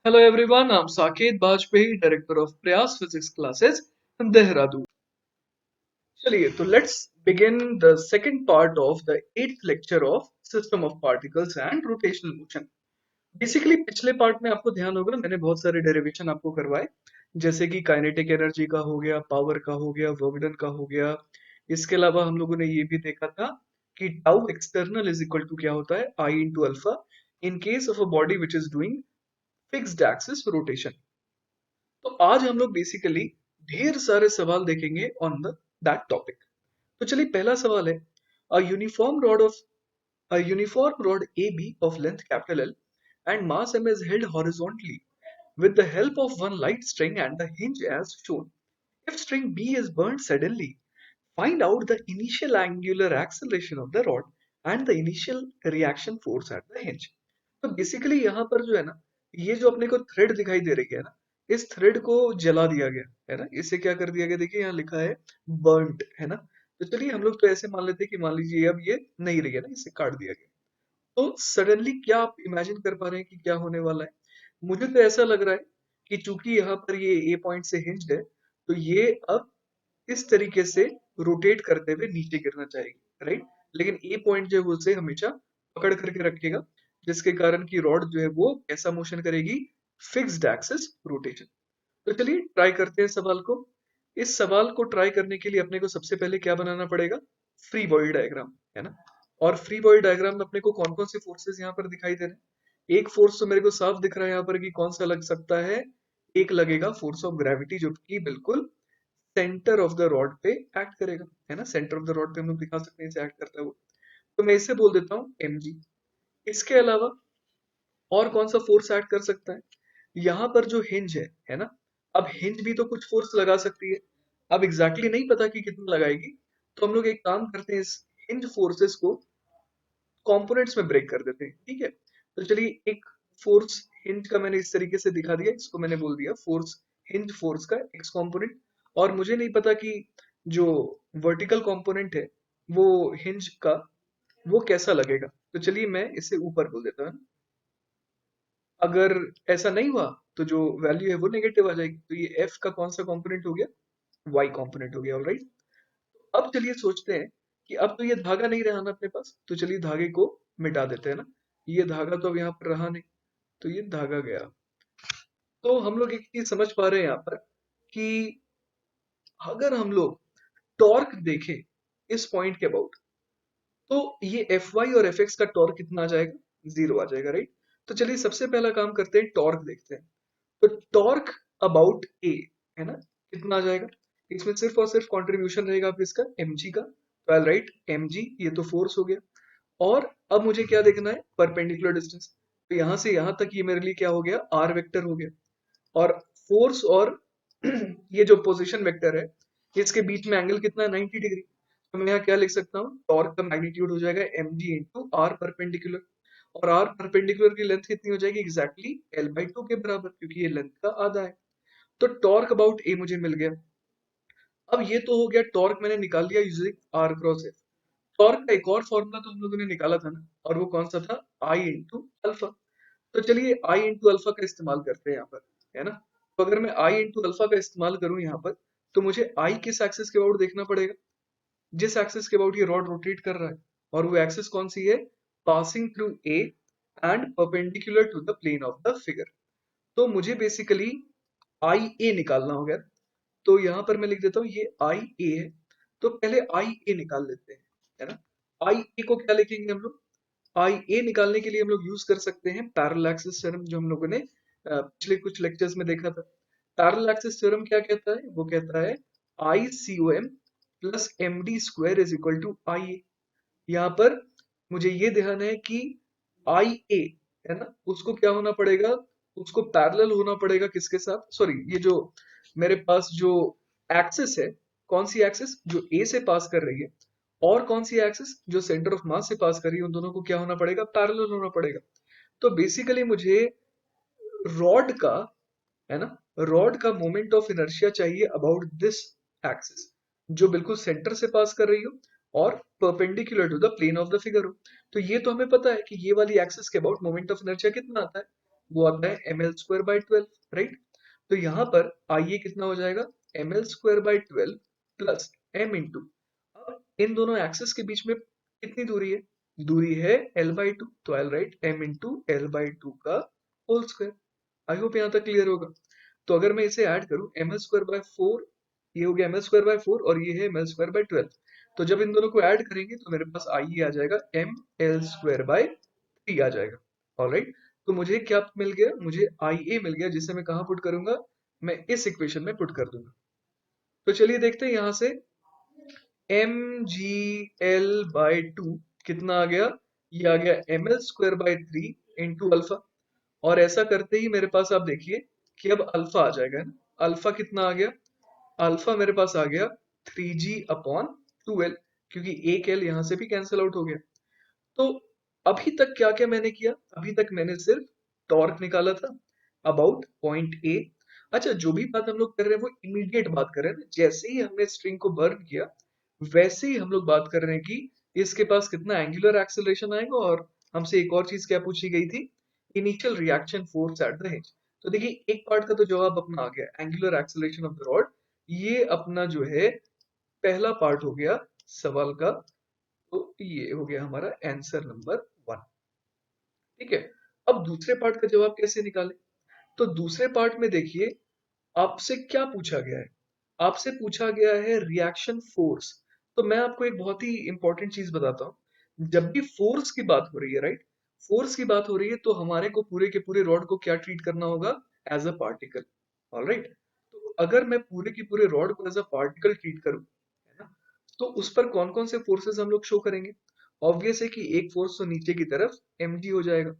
Hello everyone, I'm Saket Bajpayee, Director of Prayas Physics Classes in Dehradun. चलिए तो let's begin the second part of the eighth lecture of System of Particles and Rotational Motion. Basically पिछले part में आपको ध्यान होगा मैंने बहुत सारे डेरिवेशन आपको करवाए जैसे कि काइनेटिक एनर्जी का हो गया, पावर का हो गया, वर्क डन का हो गया। इसके अलावा हम लोगों ने ये भी देखा था कि tau external is equal to क्या होता है, I into alpha in case of a body which is doing fixed axis rotation. तो आज हम लोग बेसिकली ढेर सारे सवाल देखेंगे ऑन द दैट टॉपिक। तो चलिए पहला सवाल है, a uniform rod of a uniform rod AB of length capital L and mass M is held horizontally with the help of one light string and the hinge as shown. If string B is burnt suddenly, find out the initial angular acceleration of the rod and the initial reaction force at the hinge. तो basically यहाँ पर जो है ना, ये जो अपने को थ्रेड दिखाई दे रही है ना, इस थ्रेड को जला दिया गया है ना, इसे क्या कर दिया गया, देखिए यहाँ लिखा है बर्न्ट है ना। तो चलिए हम लोग तो ऐसे मान लेते हैं कि मान लीजिए अब ये नहीं रही है ना, इसे काट दिया गया। तो सडनली क्या आप इमेजिन कर पा रहे हैं कि क्या होने वाला है? मुझे तो ऐसा लग रहा है कि चूंकि यहाँ पर ये ए पॉइंट से हिंज्ड है, तो ये अब इस तरीके से रोटेट करते हुए नीचे गिरना चाहेगी, राइट। लेकिन ए पॉइंट जो है वो उसे हमेशा पकड़ करके रखेगा, जिसके कारण की रॉड जो है वो कैसा मोशन करेगी, फिक्स्ड एक्सिस रोटेशन। तो चलिए ट्राई करते हैं सवाल को। इस सवाल को ट्राई करने के लिए अपने को सबसे पहले क्या बनाना पड़ेगा, फ्री बॉडी डायग्राम है ना। और फ्री बॉडी डायग्राम में अपने को कौन कौन से फोर्सेस यहाँ पर दिखाई दे रहे हैं। एक फोर्स तो मेरे को साफ दिख रहा है यहाँ पर कि कौन सा लग सकता है, एक लगेगा फोर्स ऑफ ग्रेविटी जो कि बिल्कुल सेंटर ऑफ द रॉड पे एक्ट करेगा, है ना। सेंटर ऑफ द रॉड पे हम लोग दिखा सकते हैं इसे एक्ट करता है वो। तो मैं इसे बोल देता हूँ mg। इसके अलावा और कौन सा फोर्स एक्ट कर सकता है, यहाँ पर जो हिंज है ना। अब हिंज भी तो कुछ फोर्स लगा सकती है, अब एग्जैक्टली नहीं पता कि कितना लगाएगी। तो हम लोग एक काम करते हैं, इस हिंज फोर्सेस को कंपोनेंट्स में ब्रेक कर देते हैं, ठीक है। तो चलिए एक फोर्स हिंज का मैंने इस तरीके से दिखा दिया, इसको मैंने बोल दिया फोर्स, हिंज फोर्स का एक्स कंपोनेंट। और मुझे नहीं पता कि जो वर्टिकल कंपोनेंट है वो हिंज का वो कैसा लगेगा। तो चलिए मैं इसे ऊपर बोल देता हूँ। अगर ऐसा नहीं हुआ तो जो वैल्यू है वो नेगेटिव आ जाएगी। तो ये एफ का कौन सा कंपोनेंट हो गया, वाई कंपोनेंट हो गया, ऑलराइट। अब चलिए सोचते हैं कि अब तो ये धागा नहीं रहा ना अपने पास, तो चलिए धागे को मिटा देते हैं ना। ये धागा तो अब यहाँ पर रहा नहीं, तो ये धागा गया। तो हम लोग एक चीज समझ पा रहे हैं यहाँ पर कि अगर हम लोग टॉर्क देखें इस पॉइंट के अबाउट, तो ये एफ वाई और एफ एक्स का टॉर्क कितना आ जाएगा, जीरो आ जाएगा, राइट। तो चलिए सबसे पहला काम करते हैं, टॉर्क देखते हैं। तो टॉर्क अबाउट ए है ना, कितना आ जाएगा। इसमें सिर्फ और सिर्फ कंट्रीब्यूशन रहेगा आप इसका mg का, तो आई राइट mg, ये तो फोर्स हो गया। और अब मुझे क्या देखना है, परपेंडिकुलर डिस्टेंस। तो यहां से यहां तक ये मेरे लिए क्या हो गया, आर वेक्टर हो गया। और फोर्स और ये जो पोजीशन वेक्टर है, इसके बीच में एंगल कितना है, 90 डिग्री। तो मैं यहाँ क्या लिख सकता हूँ, टॉर्क का मैग्नीट्यूड हो जाएगा mg इंटू आर परपेंडिकुलर। और आर परपेंडिकुलर की लेंथ कितनी हो जाएगी, एग्जैक्टली एल बाई टू के बराबर, क्योंकि ये लेंथ का आधा है। तो टॉर्क अबाउट ए मुझे मिल गया। अब ये तो हो गया टॉर्क, मैंने निकाल लिया using r cross F. Torque का एक और फॉर्मूला तो हम लोगों ने निकाला था ना, और वो कौन सा था, आई इंटू अल्फा। तो चलिए आई इंटू अल्फा का इस्तेमाल करते हैं यहाँ पर, है ना। तो अगर मैं आई इंटू अल्फा का इस्तेमाल करूं यहाँ पर, तो मुझे आई किस एक्सिस के अबाउट देखना पड़ेगा, जिस एक्सिस के अबाउट ये रॉड रोटेट कर रहा है। और वो एक्सिस कौन सी है, passing through A and perpendicular to the plane of the figure. तो मुझे बेसिकली आई ए निकालना होगा। तो यहाँ पर मैं लिख देता हूँ ये आई ए है। तो पहले आई ए निकाल लेते हैं, है ना। आई ए को क्या लिखेंगे हम लोग, आई ए निकालने के लिए हम लोग यूज कर सकते हैं पैरेलल एक्सिस थ्योरम, जो हम लोगों ने पिछले कुछ लेक्चर्स में देखा था। पैरेलल एक्सिस थ्योरम क्या कहता है, वो कहता है I C O M plus M D square is equal to I A. यहाँ पर मुझे ये ध्यान है कि आई ए है ना, उसको क्या होना पड़ेगा, उसको पैरेलल होना पड़ेगा किसके साथ, सॉरी ये जो मेरे पास जो एक्सिस है, कौन सी एक्सिस जो ए से पास कर रही है, और कौन सी एक्सिस जो सेंटर ऑफ मास से पास कर रही है, उन दोनों को क्या होना पड़ेगा, पैरेलल होना पड़ेगा। तो बेसिकली मुझे रॉड का, है ना, रॉड का मोमेंट ऑफ इनर्शिया चाहिए अबाउट दिस एक्सिस, जो बिल्कुल सेंटर से पास कर रही हो और perpendicular to the plane of the figure हो। तो ये तो हमें पता है कि ये वाली एक्सिस के अबाउट मोमेंट ऑफ इनर्शिया कितना आता है, वो आता है ml² by 12, राइट। तो यहाँ पर आइए कितना हो जाएगा, ml² by 12 plus m into, अब इन दोनों एक्सिस के बीच में कितनी दूरी है, दूरी है l/2, तो आई राइट m इंटू l/2 का होल स्क्वायर। आई होप यहाँ तक क्लियर होगा। तो अगर मैं इसे ऐड करूं ml²by 4, ये हो गया ml²by 4 और ये है ml²by 12, तो जब इन दोनों को ऐड करेंगे तो मेरे पास आई आ जाएगा ml²by 3 आ जाएगा। ऑलराइट, तो मुझे क्या मिल गया, मुझे IA मिल गया, जिसे मैं कहाँ पुट करूंगा, मैं इस इक्वेशन में पुट कर दूंगा। तो चलिए देखते हैं यहाँ से mgl/2 कितना आ गया, ये आ गया ml²by 3 इंटू अल्फा। और ऐसा करते ही मेरे पास आप देखिए कि अब अल्फा आ जाएगा, है ना। अल्फा कितना आ गया, अल्फा मेरे पास आ गया 3g/2l, क्योंकि एक l यहां से भी कैंसिल आउट हो गया। तो अभी तक क्या क्या मैंने किया, अभी तक मैंने सिर्फ टॉर्क निकाला था अबाउट पॉइंट ए। अच्छा, जो भी बात हम लोग कर रहे हैं वो इमीडिएट बात कर रहे हैं, जैसे ही हमने स्ट्रिंग को बर्न किया वैसे ही हम लोग बात कर रहे हैं कि इसके पास कितना एंगुलर एक्सेलरेशन आएगा, और हमसे एक और चीज क्या पूछी गई थी, initial reaction force at the hinge. तो देखिए एक पार्ट का तो जवाब अपना आ गया, angular acceleration of the rod, ये अपना जो है पहला पार्ट हो गया सवाल का। तो ये हो गया हमारा आंसर नंबर 1। ठीक है, अब दूसरे पार्ट का जवाब कैसे निकालें। तो दूसरे पार्ट में देखिए आपसे क्या पूछा गया है, आपसे पूछा गया है रिएक्शन फोर्स। तो मैं आपको एक बहुत ही इंपॉर्टेंट चीज बताता हूँ, जब भी फोर्स की बात हो रही है, राइट, फोर्स की बात हो रही है, तो हमारे को पूरे के पूरे रॉड को क्या ट्रीट करना होगा, एज अ पार्टिकल। ऑलराइट, तो अगर मैं पूरे के पूरे रॉड को एज अ पार्टिकल ट्रीट करूँ, है ना, तो उस पर कौन कौन से फोर्सेस हम लोग शो करेंगे। ऑब्वियस है कि एक फोर्स तो नीचे की तरफ mg हो जाएगा,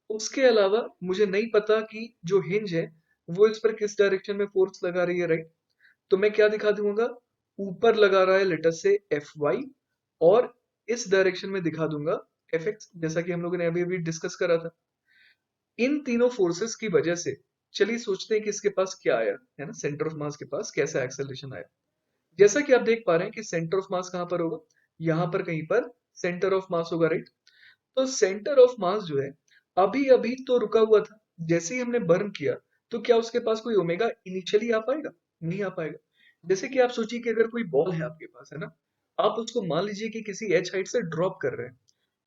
उसके अलावा मुझे नहीं पता कि जो हिंज है वो इस पर किस डायरेक्शन में फोर्स लगा रही है, राइट। तो मैं क्या दिखा दूंगा, ऊपर लगा रहा है लेटर से Fy, और इस डायरेक्शन में दिखा दूंगा Fx, जैसा कि हम लोगों ने अभी अभी डिस्कस करा था। इन तीनों फोर्सेस की वजह से चलिए सोचते हैं कि इसके पास क्या आया, है ना, सेंटर ऑफ मास के पास कैसा एक्सेलरेशन आया। जैसा कि आप देख पा रहे हैं कि सेंटर ऑफ मास कहां पर होगा, यहां पर कहीं पर सेंटर ऑफ मास होगा, राइट। तो सेंटर ऑफ मास जो है अभी अभी तो रुका हुआ था, जैसे ही हमने बर्न किया तो क्या उसके पास कोई ओमेगा इनिशियली आ पाएगा, नहीं आ पाएगा। जैसे कि आप सोचिए कि अगर कोई बॉल है आपके पास, है ना, आप उसको मान लीजिए कि किसी एच हाइट से ड्रॉप कर रहे हैं,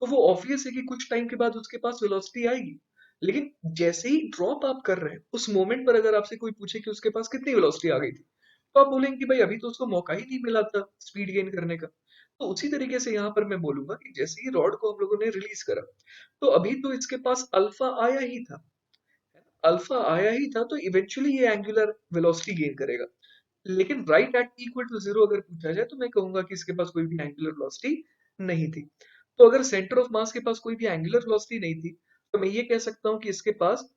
तो वो ऑब्वियस है कि कुछ टाइम के बाद उसके पास वेलोसिटी आएगी। लेकिन जैसे ही ड्रॉप आप कर रहे हैं उस मोमेंट पर अगर आपसे कोई पूछे कि उसके पास कितनी वेलोसिटी आ गई थी, तो आप बोलेंगे कि भाई अभी तो उसको मौका ही नहीं मिला था स्पीड गेन करने का। तो उसी तरीके से यहाँ पर मैं बोलूंगा कि जैसे ही रॉड को हम लोगों ने रिलीज करा, तो अभी तो इसके पास अल्फा आया ही था, अल्फा आया ही था, तो इवेंचुअली ये एंगुलर वेलोसिटी गेन करेगा। लेकिन right at equal to zero अगर पूछा जाए तो मैं कहूंगा कि इसके पास कोई भी एंगुलर वेलोसिटी नहीं थी। तो अगर सेंटर ऑफ मास के पास कोई भी एंगुलर वेलोसिटी नहीं थी, तो मैं ये कह सकता हूँ कि इसके पास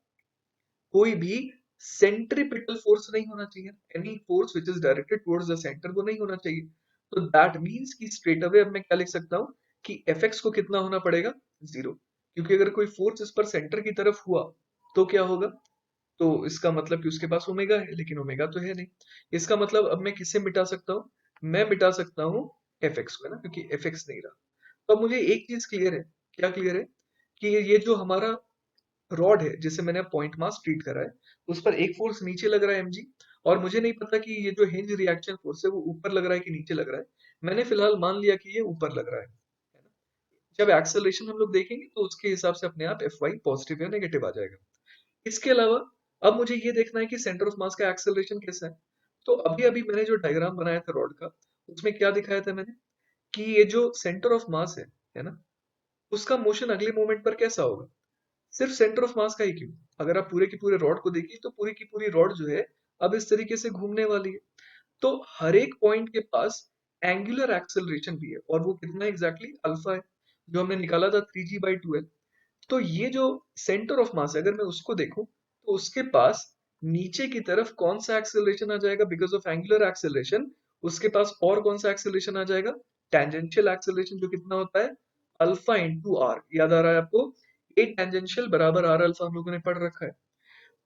कोई भी सेंट्रीपिटल फोर्स नहीं होना चाहिए, any force which is directed towards the centre वो नहीं होना चाहिए। तो दैट मींस कि स्ट्रेट अवे अब मैं क्या लिख सकता हूँ कि fx को कितना होना पड़ेगा, जीरो, क्योंकि अगर कोई फोर्स इस पर सेंटर की तरफ हुआ तो क्या होगा, तो इसका मतलब कि उसके पास ओमेगा है, लेकिन ओमेगा तो है नहीं। इसका मतलब अब मैं किससे मिटा सकता हूँ, मैं मिटा सकता हूँ fx को, है ना, क्योंकि fx नहीं रहा। तो अब मुझे एक चीज क्लियर है, क्या क्लियर है, कि ये जो हमारा रॉड है जिसे मैंने पॉइंट मास ट्रीट करा है, उस पर एक फोर्स नीचे लग रहा है mg, और मुझे नहीं पता कि ये जो हिंज रिएक्शन फोर्स है वो ऊपर लग रहा है कि नीचे लग रहा है। मैंने फिलहाल मान लिया कि ये ऊपर लग रहा है ना। जब एक्सेलरेशन हम लोग देखेंगे तो उसके हिसाब से अपने आप Fy पॉजिटिव या नेगेटिव आ जाएगा। इसके अलावा अब मुझे ये देखना है कि सेंटर ऑफ मास का एक्सेलरेशन कैसा है। तो अभी अभी मैंने जो डायग्राम बनाया था रॉड का, उसमें क्या दिखाया था मैंने, कि ये जो सेंटर ऑफ मास है ना, उसका मोशन अगले मोमेंट पर कैसा होगा। सिर्फ सेंटर ऑफ मास का ही क्यों, अगर आप पूरे की पूरे रॉड को देखिए तो पूरी की पूरी रॉड जो है अब इस तरीके से घूमने वाली है। तो हर एक पॉइंट के पास एंगुलर एक्सेलरेशन भी है, और वो कितना एग्जैक्टली अल्फा है, जो हमने निकाला था 3g/2l। तो ये जो सेंटर ऑफ मास है अगर मैं उसको देखूं, तो उसके पास नीचे की तरफ कौन सा एक्सेलरेशन आ जाएगा बिकॉज ऑफ एंगुलर एक्सेलरेशन, उसके पास और कौन सा एक्सेलरेशन आ जाएगा, टेंजेंशियल एक्सेलरेशन, जो कितना होता है अल्फा इंटू आर। याद आ रहा है आपको, ए टेंजेंशियल बराबर आर अल्फा हम लोगों ने पढ़ रखा है।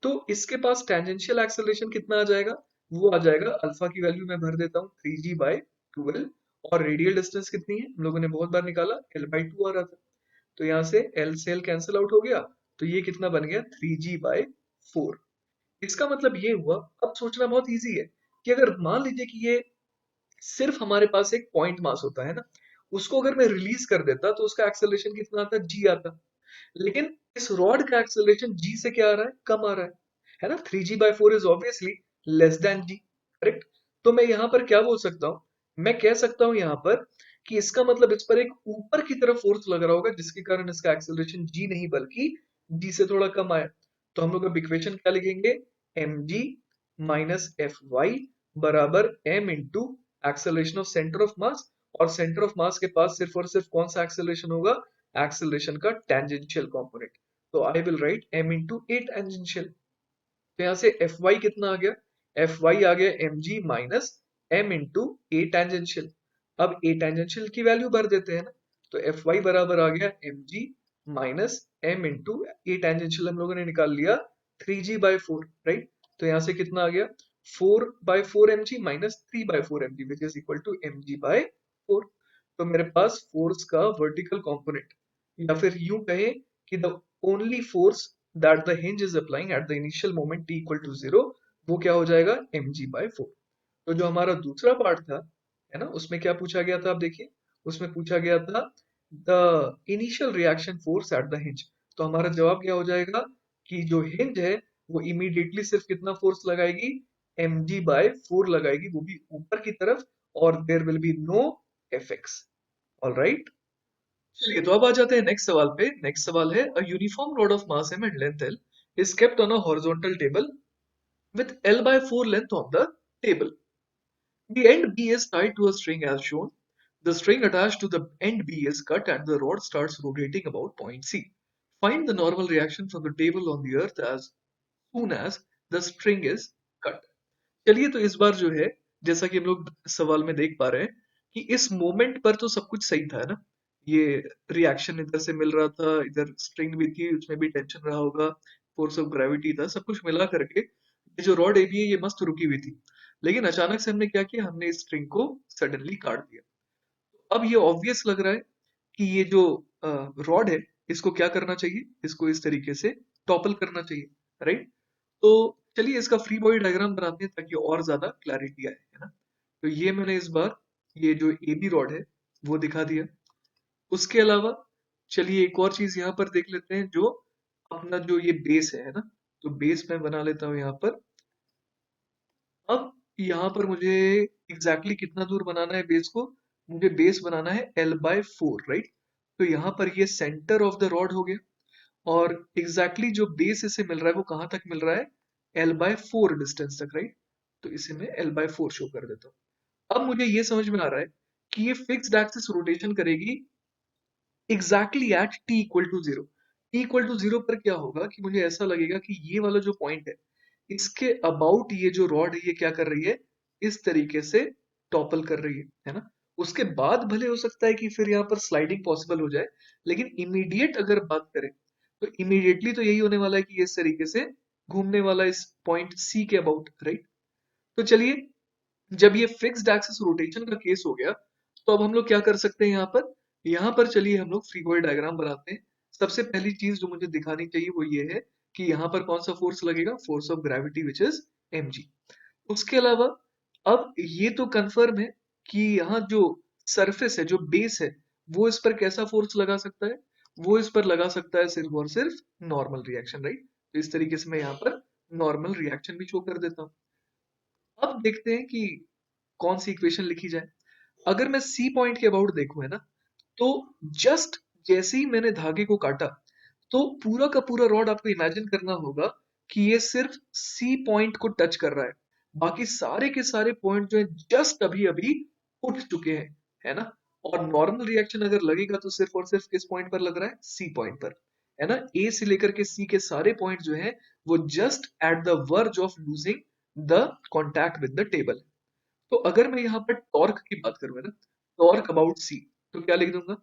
तो इसके पास टेंजेंशियल एक्सेलरेशन कितना आ जाएगा, वो आ जाएगा, अल्फा की वैल्यू मैं भर देता हूँ 3g/12, और रेडियल डिस्टेंस कितनी है हम लोगों ने बहुत बार निकाला, l/2 आ रहा था। तो यहाँ से L से L कैंसिल आउट हो गया, तो ये कितना बन गया 3g/4। इसका मतलब ये हुआ, अब सोचना बहुत इजी है कि अगर मान लीजिए कि ये सिर्फ हमारे पास एक पॉइंट मास होता है ना, उसको अगर मैं रिलीज कर देता तो उसका एक्सेलरेशन कितना आता, जी आता। लेकिन इस रॉड का एक्सेलरेशन जी से क्या आ रहा है, कम आ रहा है ना। 3g/4 is obviously less than g, correct. तो मैं यहाँ पर क्या बोल सकता हूँ, मैं कह सकता हूँ यहाँ पर कि इसका मतलब इस पर एक ऊपर की तरफ फोर्स लग रहा होगा, जिसके कारण इसका एक्सेलरेशन जी नहीं बल्कि जी से थोड़ा कम आया। तो हम लोग अब इक्वेशन क्या लिखेंगे, mg माइनस एफ वाई बराबर m into acceleration of centre of mass. और सेंटर ऑफ मास के पास सिर्फ और सिर्फ कौन सा एक्सेलरेशन होगा, एक्सेलरेशन का टेंजेंशियल कंपोनेंट। तो I will write m into a tangential. तो यहाँ से एफ वाई कितना आ गया, एफ वाई आ गया m g minus m into a tangential. अब ए टेंजेंशियल की वैल्यू भर देते हैं ना, तो एफ वाई बराबर आ गया m g minus m into a tangential हम लोगों ने निकाल लिया 3g/4, राइट। तो यहाँ से कितना आ गया 4/4 mg minus 3/4 mg which is equal to mg/4। तो मेरे पास फोर्स का वर्टिकल कंपोनेंट, या फिर यूं कहें कि the only force that the hinge is applying at the initial moment t equal to 0, वो क्या हो जाएगा mg/4। तो जो हमारा दूसरा पार्ट था, है ना, उसमें क्या पूछा गया था, आप देखिए उसमें पूछा गया था the initial reaction force at the hinge. तो हमारा जवाब क्या हो जाएगा कि जो हिंज है वो इमीडिएटली सिर्फ कितना फोर्स लगाएगी, mg/4 लगाएगी, वो भी ऊपर की तरफ, और there will be no effects. Alright, चलिए तो अब आ जाते हैं नेक्स्ट सवाल पे। नेक्स्ट सवाल है, a uniform rod of mass m and length l is kept on a horizontal table with l/4 length on the table. The end B is tied to a string as shown. The string attached to the end B is cut and the rod starts rotating about point C. Find the normal reaction from the table on the earth as soon as the string is cut. चलिए तो इस बार जो है, जैसा कि हम लोग सवाल में देख पा रहे हैं कि इस मोमेंट पर तो सब कुछ सही था, है ना। ये रिएक्शन इधर से मिल रहा था, इधर स्ट्रिंग भी थी, उसमें भी टेंशन रहा होगा, फोर्स ऑफ ग्रेविटी था, सब कुछ मिला करके ये जो रॉड एबी है ये मस्त रुकी हुई थी। लेकिन अचानक से हमने क्या किया, हमने इस स्ट्रिंग को सडनली काट दिया। अब ये ऑब्वियस लग रहा है कि ये जो रॉड है इसको क्या करना चाहिए, इसको इस तरीके से टॉपल करना चाहिए, राइट। तो चलिए इसका फ्री बॉडी डायग्राम बनाते हैं ताकि और ज्यादा क्लैरिटी आए, है ना। तो ये मैंने इस बार ये जो ए बी रॉड है वो दिखा दिया। उसके अलावा चलिए एक और चीज यहाँ पर देख लेते हैं, जो अपना जो ये बेस है ना। तो बेस मैं बना लेता हूँ यहाँ पर। अब यहाँ पर मुझे एग्जैक्टली कितना दूर बनाना है बेस को, मुझे बेस बनाना है l/4, राइट। तो यहाँ पर ये सेंटर ऑफ द रॉड हो गया, और एग्जैक्टली जो बेस इसे मिल रहा है वो कहाँ तक मिल रहा है, l/4 डिस्टेंस तक, राइट। तो इसे मैं l/4 शो कर देता हूँ। अब मुझे ये समझ में आ रहा है कि ये फिक्स्ड एक्सिस रोटेशन करेगी एग्जैक्टली एट t = 0। t = 0 पर क्या होगा कि मुझे ऐसा लगेगा कि ये वाला जो पॉइंट है इसके अबाउट ये जो रॉड है ये क्या कर रही है, इस तरीके से टॉपल कर रही है ना। उसके बाद भले हो सकता है कि फिर यहाँ पर स्लाइडिंग पॉसिबल हो जाए, लेकिन इमीडिएट अगर बात करें तो इमीडिएटली तो यही होने वाला है कि ये इस तरीके से घूमने वाला इस पॉइंट सी के अबाउट, राइट। तो चलिए जब ये फिक्स्ड एक्सिस रोटेशन का केस हो गया, तो अब हम लोग क्या कर सकते हैं यहाँ पर चलिए हम लोग फ्री बॉडी डायग्राम बनाते हैं। सबसे पहली चीज जो मुझे दिखानी चाहिए वो ये है कि यहाँ पर कौन सा फोर्स लगेगा, force of gravity which is mg। उसके अलावा अब ये तो कंफर्म है कि यहाँ जो सरफेस है, जो बेस है, वो इस पर कैसा फोर्स लगा सकता है, वो इस पर लगा सकता है सिर्फ और सिर्फ नॉर्मल रिएक्शन, राइट। तो इस तरीके से मैं यहाँ पर नॉर्मल रिएक्शन भी शो कर देता हूँ। अब देखते हैं कि कौन सी इक्वेशन लिखी जाए। अगर मैं सी पॉइंट के अबाउट देखूं, है ना, तो जस्ट जैसे ही मैंने धागे को काटा तो पूरा का पूरा रॉड आपको इमेजिन करना होगा कि ये सिर्फ सी पॉइंट को टच कर रहा है। बाकी सारे के सारे पॉइंट जो है जस्ट अभी अभी उठ चुके हैं, है ना। और नॉर्मल रिएक्शन अगर लगेगा तो सिर्फ और सिर्फ किस पॉइंट पर लग रहा है, सी पॉइंट पर, है ना। ए से लेकर के सी के सारे पॉइंट जो है वो just at the verge of losing the contact with the table. तो अगर मैं यहाँ पर टॉर्क की बात करूँ, है ना, टॉर्क अबाउट सी, तो क्या लिख दूंगा,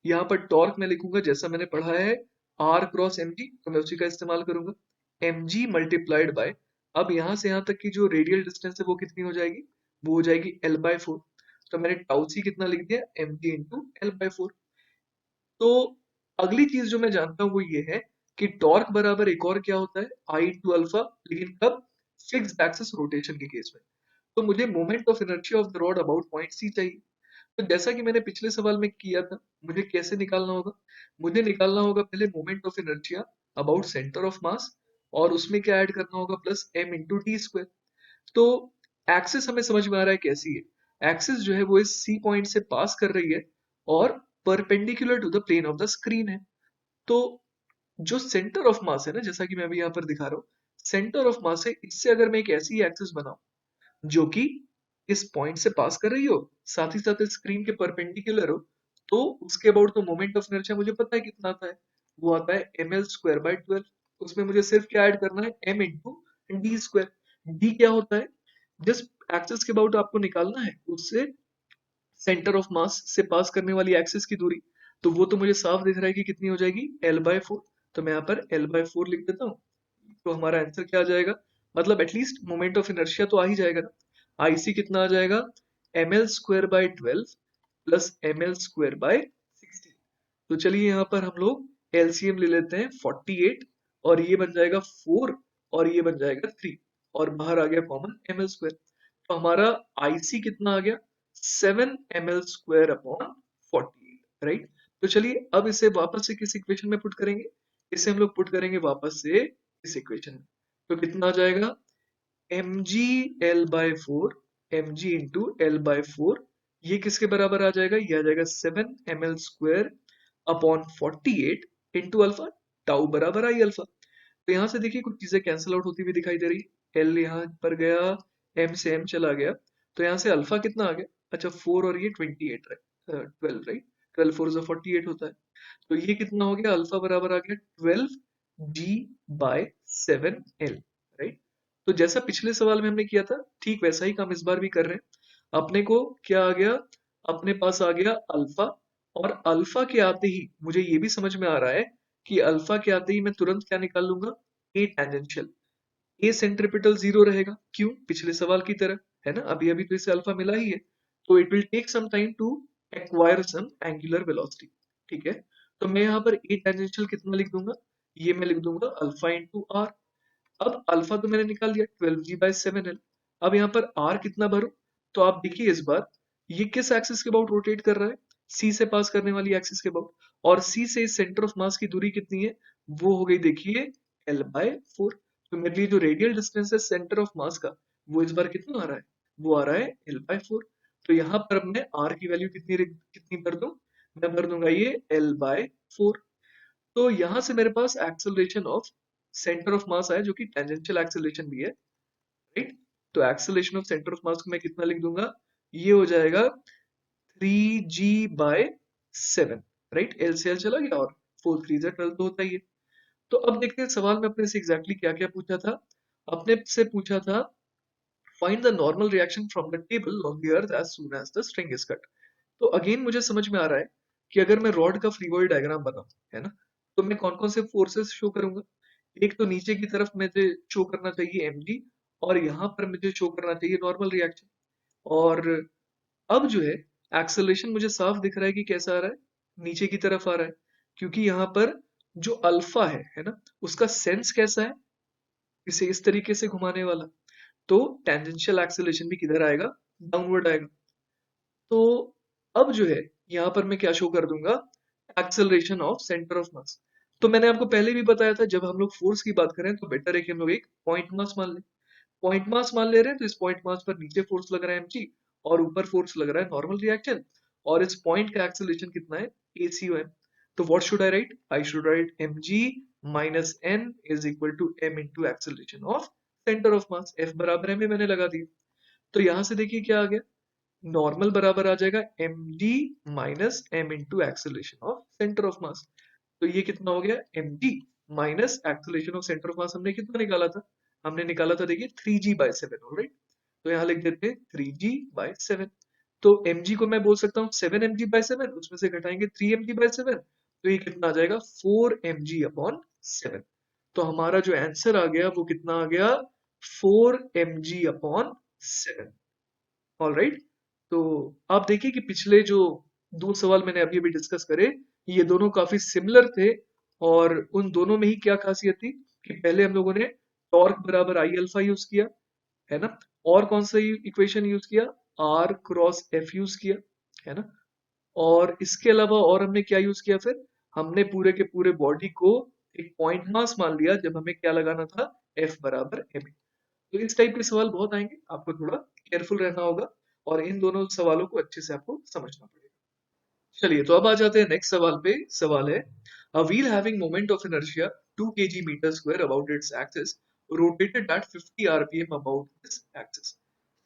यहाँ पर टॉर्क मैं लिखूंगा जैसा मैंने पढ़ा है आर क्रॉस एम जी, तो मैं उसी का इस्तेमाल करूंगा, एम जी मल्टीप्लाइड बाय, अब यहाँ से यहाँ तक की जो रेडियल डिस्टेंस है वो कितनी हो जाएगी, वो हो जाएगी l/4। तो मैंने टाउ सी कितना लिख दिया, एम जी इंटू l/4। तो अगली चीज जो मैं जानता हूँ वो ये है कि टॉर्क बराबर एक और क्या होता है आई इंटू अल्फा, लेकिन कब? फिक्स्ड एक्सिस रोटेशन के केस में। तो मुझे moment of inertia of the rod about point C चाहिए। तो जैसा कि मैंने पिछले सवाल में किया था, मुझे कैसे निकालना होगा? मुझे निकालना होगा पहले moment of inertia about centre of mass, और उसमें क्या ऐड करना होगा? Plus M into T square. तो एक्सिस हमें समझ में आ रहा है कैसी है। एक्सिस जो है वो इस सी पॉइंट से पास कर रही है और perpendicular to the plane of the screen है। तो जो सेंटर ऑफ मास है ना, जैसा कि मैं अभी यहाँ पर दिखा रहा हूँ, सेंटर ऑफ मास है, इससे अगर मैं एक ऐसी एक्सिस बनाऊं जो कि इस पॉइंट से पास कर रही हो, साथ ही साथ स्क्रीन के परपेंडिकुलर हो, तो उसके अबाउट तो मोमेंट ऑफ इनर्शिया मुझे पता है कितना आता है। वो आता है एम एल स्क्वायर बाई 12। उसमें मुझे सिर्फ क्या ऐड करना है? M into D square. D क्या होता है? जिस एक्सिस के अबाउट आपको निकालना है उससे सेंटर ऑफ मास से पास करने वाली एक्सिस की दूरी। तो वो तो मुझे साफ दिख रहा है कि कितनी हो जाएगी? L by four. तो मैं यहाँ पर एल बाय फोर लिख देता हूँ। तो हमारा आंसर क्या आ जाएगा? मतलब एटलीस्ट मोमेंट ऑफ इनर्शिया तो आ ही जाएगा ना। आईसी कितना आ जाएगा? M L square by 12 plus M L square by 16। तो चलिए यहाँ पर हम लोग एलसीएम ले लेते हैं 48, और ये बन जाएगा 4 और ये बन जाएगा 3, और बाहर आ गया कॉमन एम एल स्क्वायर। तो हमारा आईसी कितना आ गया? 7 M L square upon 48, right. तो चलिए अब इसे वापस से किस इक्वेशन में पुट करेंगे? इसे हम लोग पुट करेंगे वापस से इस इक्वेशन में। तो कितना आ जाएगा? M G L by four, M G into L by four, ये किसके बराबर आ जाएगा? ये आ जाएगा 7 ml square upon 48 into alpha, tau बराबर आई अल्फा। तो यहाँ से देखिए कुछ चीजें कैंसिल आउट होती हुई दिखाई दे रही है। एल यहाँ पर गया, एम से एम चला गया, तो यहाँ से अल्फा कितना आ गया? अच्छा 4 और ये 28, राइट, 12, राइट। 12 4 जो 48 होता है। तो ये कितना हो गया? अल्फा बराबर आ गया 12g/7l, राइट। तो जैसा पिछले सवाल में हमने किया था, ठीक वैसा ही काम इस बार भी कर रहे हैं। अपने को क्या आ गया? अपने पास आ गया अल्फा, और अल्फा के आते ही मुझे ये भी समझ में आ रहा है कि अल्फा के आते ही मैं तुरंत क्या निकाल लूंगा? ए टेंजेंशियल। ए सेंट्रिपिटल जीरो रहेगा, क्यों? पिछले सवाल की तरह, है ना। अभी अभी तो इसे अल्फा मिला ही है। तो it will take some time to acquire some angular velocity, ठीक है। तो मैं यहाँ पर ए टेंजेंशियल कितना लिख दूंगा? ये मैं लिख दूंगा अल्फा इंटू आर। अब अल्फा तो मैंने निकाल लिया 12g/7l। अब यहाँ पर आर कितना भरूं? तो आप देखिए इस बार ये किस एक्सिस के अबाउट रोटेट कर रहा है? सी से पास करने वाली एक्सिस के अबाउट। और सी से इस सेंटर ऑफ मास की दूरी कितनी है? वो हो गई देखिए एल बाय फोर। तो मेरे लिए जो रेडियल डिस्टेंस है सेंटर ऑफ मास का, वो इस बार कितना आ रहा है? वो आ रहा है एल बाय फोर। तो यहाँ पर मैं आर की वैल्यू कितनी भर दूं? मैं भर दूंगा ये एल बाय फोर। तो यहां से मेरे पास acceleration of centre of mass है, जो कि टेंजेंशियल एक्सेलरेशन भी है, राइट। तो acceleration of centre of mass को मैं कितना लिख दूंगा? ये हो जाएगा 3g/7, राइट। एल से एल चला गया, और 4 3 12 तो होता ही है। तो अब देखते हैं सवाल में अपने से एग्जैक्टली क्या क्या पूछा था। अपने से पूछा था find the normal reaction from the table on the earth as soon as the string is cut. तो अगेन मुझे समझ में आ रहा है कि अगर मैं रॉड का फ्री बॉडी डायग्राम बनाऊं, है ना, तो मैं कौन कौन से फोर्सेस शो करूंगा? एक तो नीचे की तरफ मुझे शो करना चाहिए mg, और यहाँ पर मुझे शो करना चाहिए नॉर्मल रिएक्शन। और अब जो है एक्सेलरेशन मुझे साफ दिख रहा है कि कैसा आ रहा है? नीचे की तरफ आ रहा है, क्योंकि यहाँ पर जो अल्फा है ना, उसका सेंस कैसा है? इसे इस तरीके से घुमाने वाला। तो टेंजेंशियल एक्सेलरेशन भी किधर आएगा? डाउनवर्ड आएगा। तो अब जो है यहाँ पर मैं क्या शो कर दूंगा? एक्सेलरेशन ऑफ सेंटर ऑफ मास। तो मैंने आपको पहले भी बताया था, जब हम लोग फोर्स की बात करें तो बेटर है कि हम लोग एक पॉइंट मास मान लें। पॉइंट मास मान ले रहे हैं तो इस पॉइंट मास पर नीचे फोर्स लग रहा है mg, और ऊपर फोर्स लग रहा है नॉर्मल रिएक्शन, और इस पॉइंट का एक्सेलरेशन कितना है? ACOM। तो what should I write? I should write mg minus n is equal to m into acceleration of centre of mass. F बराबर m मैंने लगा दिया। तो यहां से देखिए क्या आ गया? नॉर्मल बराबर आ जाएगा mg minus m into acceleration of centre of मास। तो ये कितना हो गया? mg minus acceleration of centre of मास हमने कितना निकाला था? हमने निकाला था देखिए 3g/7, ऑलराइट। तो यहाँ लिख देते हैं 3g/7। तो mg को मैं बोल सकता हूँ 7mg/7, उसमें से घटाएंगे 3mg/7, तो ये कितना आ जाएगा? 4mg/7। तो हमारा जो आंसर आ गया वो कितना आ गया? 4mg/7, alright. तो आप देखिए कि पिछले जो दो सवाल मैंने अभी अभी डिस्कस करे, ये दोनों काफी सिमिलर थे, और उन दोनों में ही क्या खासियत थी कि पहले हम लोगों ने टॉर्क बराबर आई अल्फा यूज किया, है ना, और कौन सा इक्वेशन यूज किया, आर क्रॉस एफ यूज किया, है ना, और इसके अलावा और हमने क्या यूज किया, फिर हमने पूरे के पूरे बॉडी को एक पॉइंट मास मान लिया जब हमें क्या लगाना था, एफ बराबर एम। तो इस टाइप के सवाल बहुत आएंगे, आपको थोड़ा केयरफुल रहना होगा और इन दोनों सवालों को अच्छे से आपको समझना पड़ेगा। चलिए तो अब आ जाते हैं नेक्स्ट सवाल पे। सवाल है, a wheel having moment of inertia 2 kg meter square about its axis rotated at 50 rpm about this axis,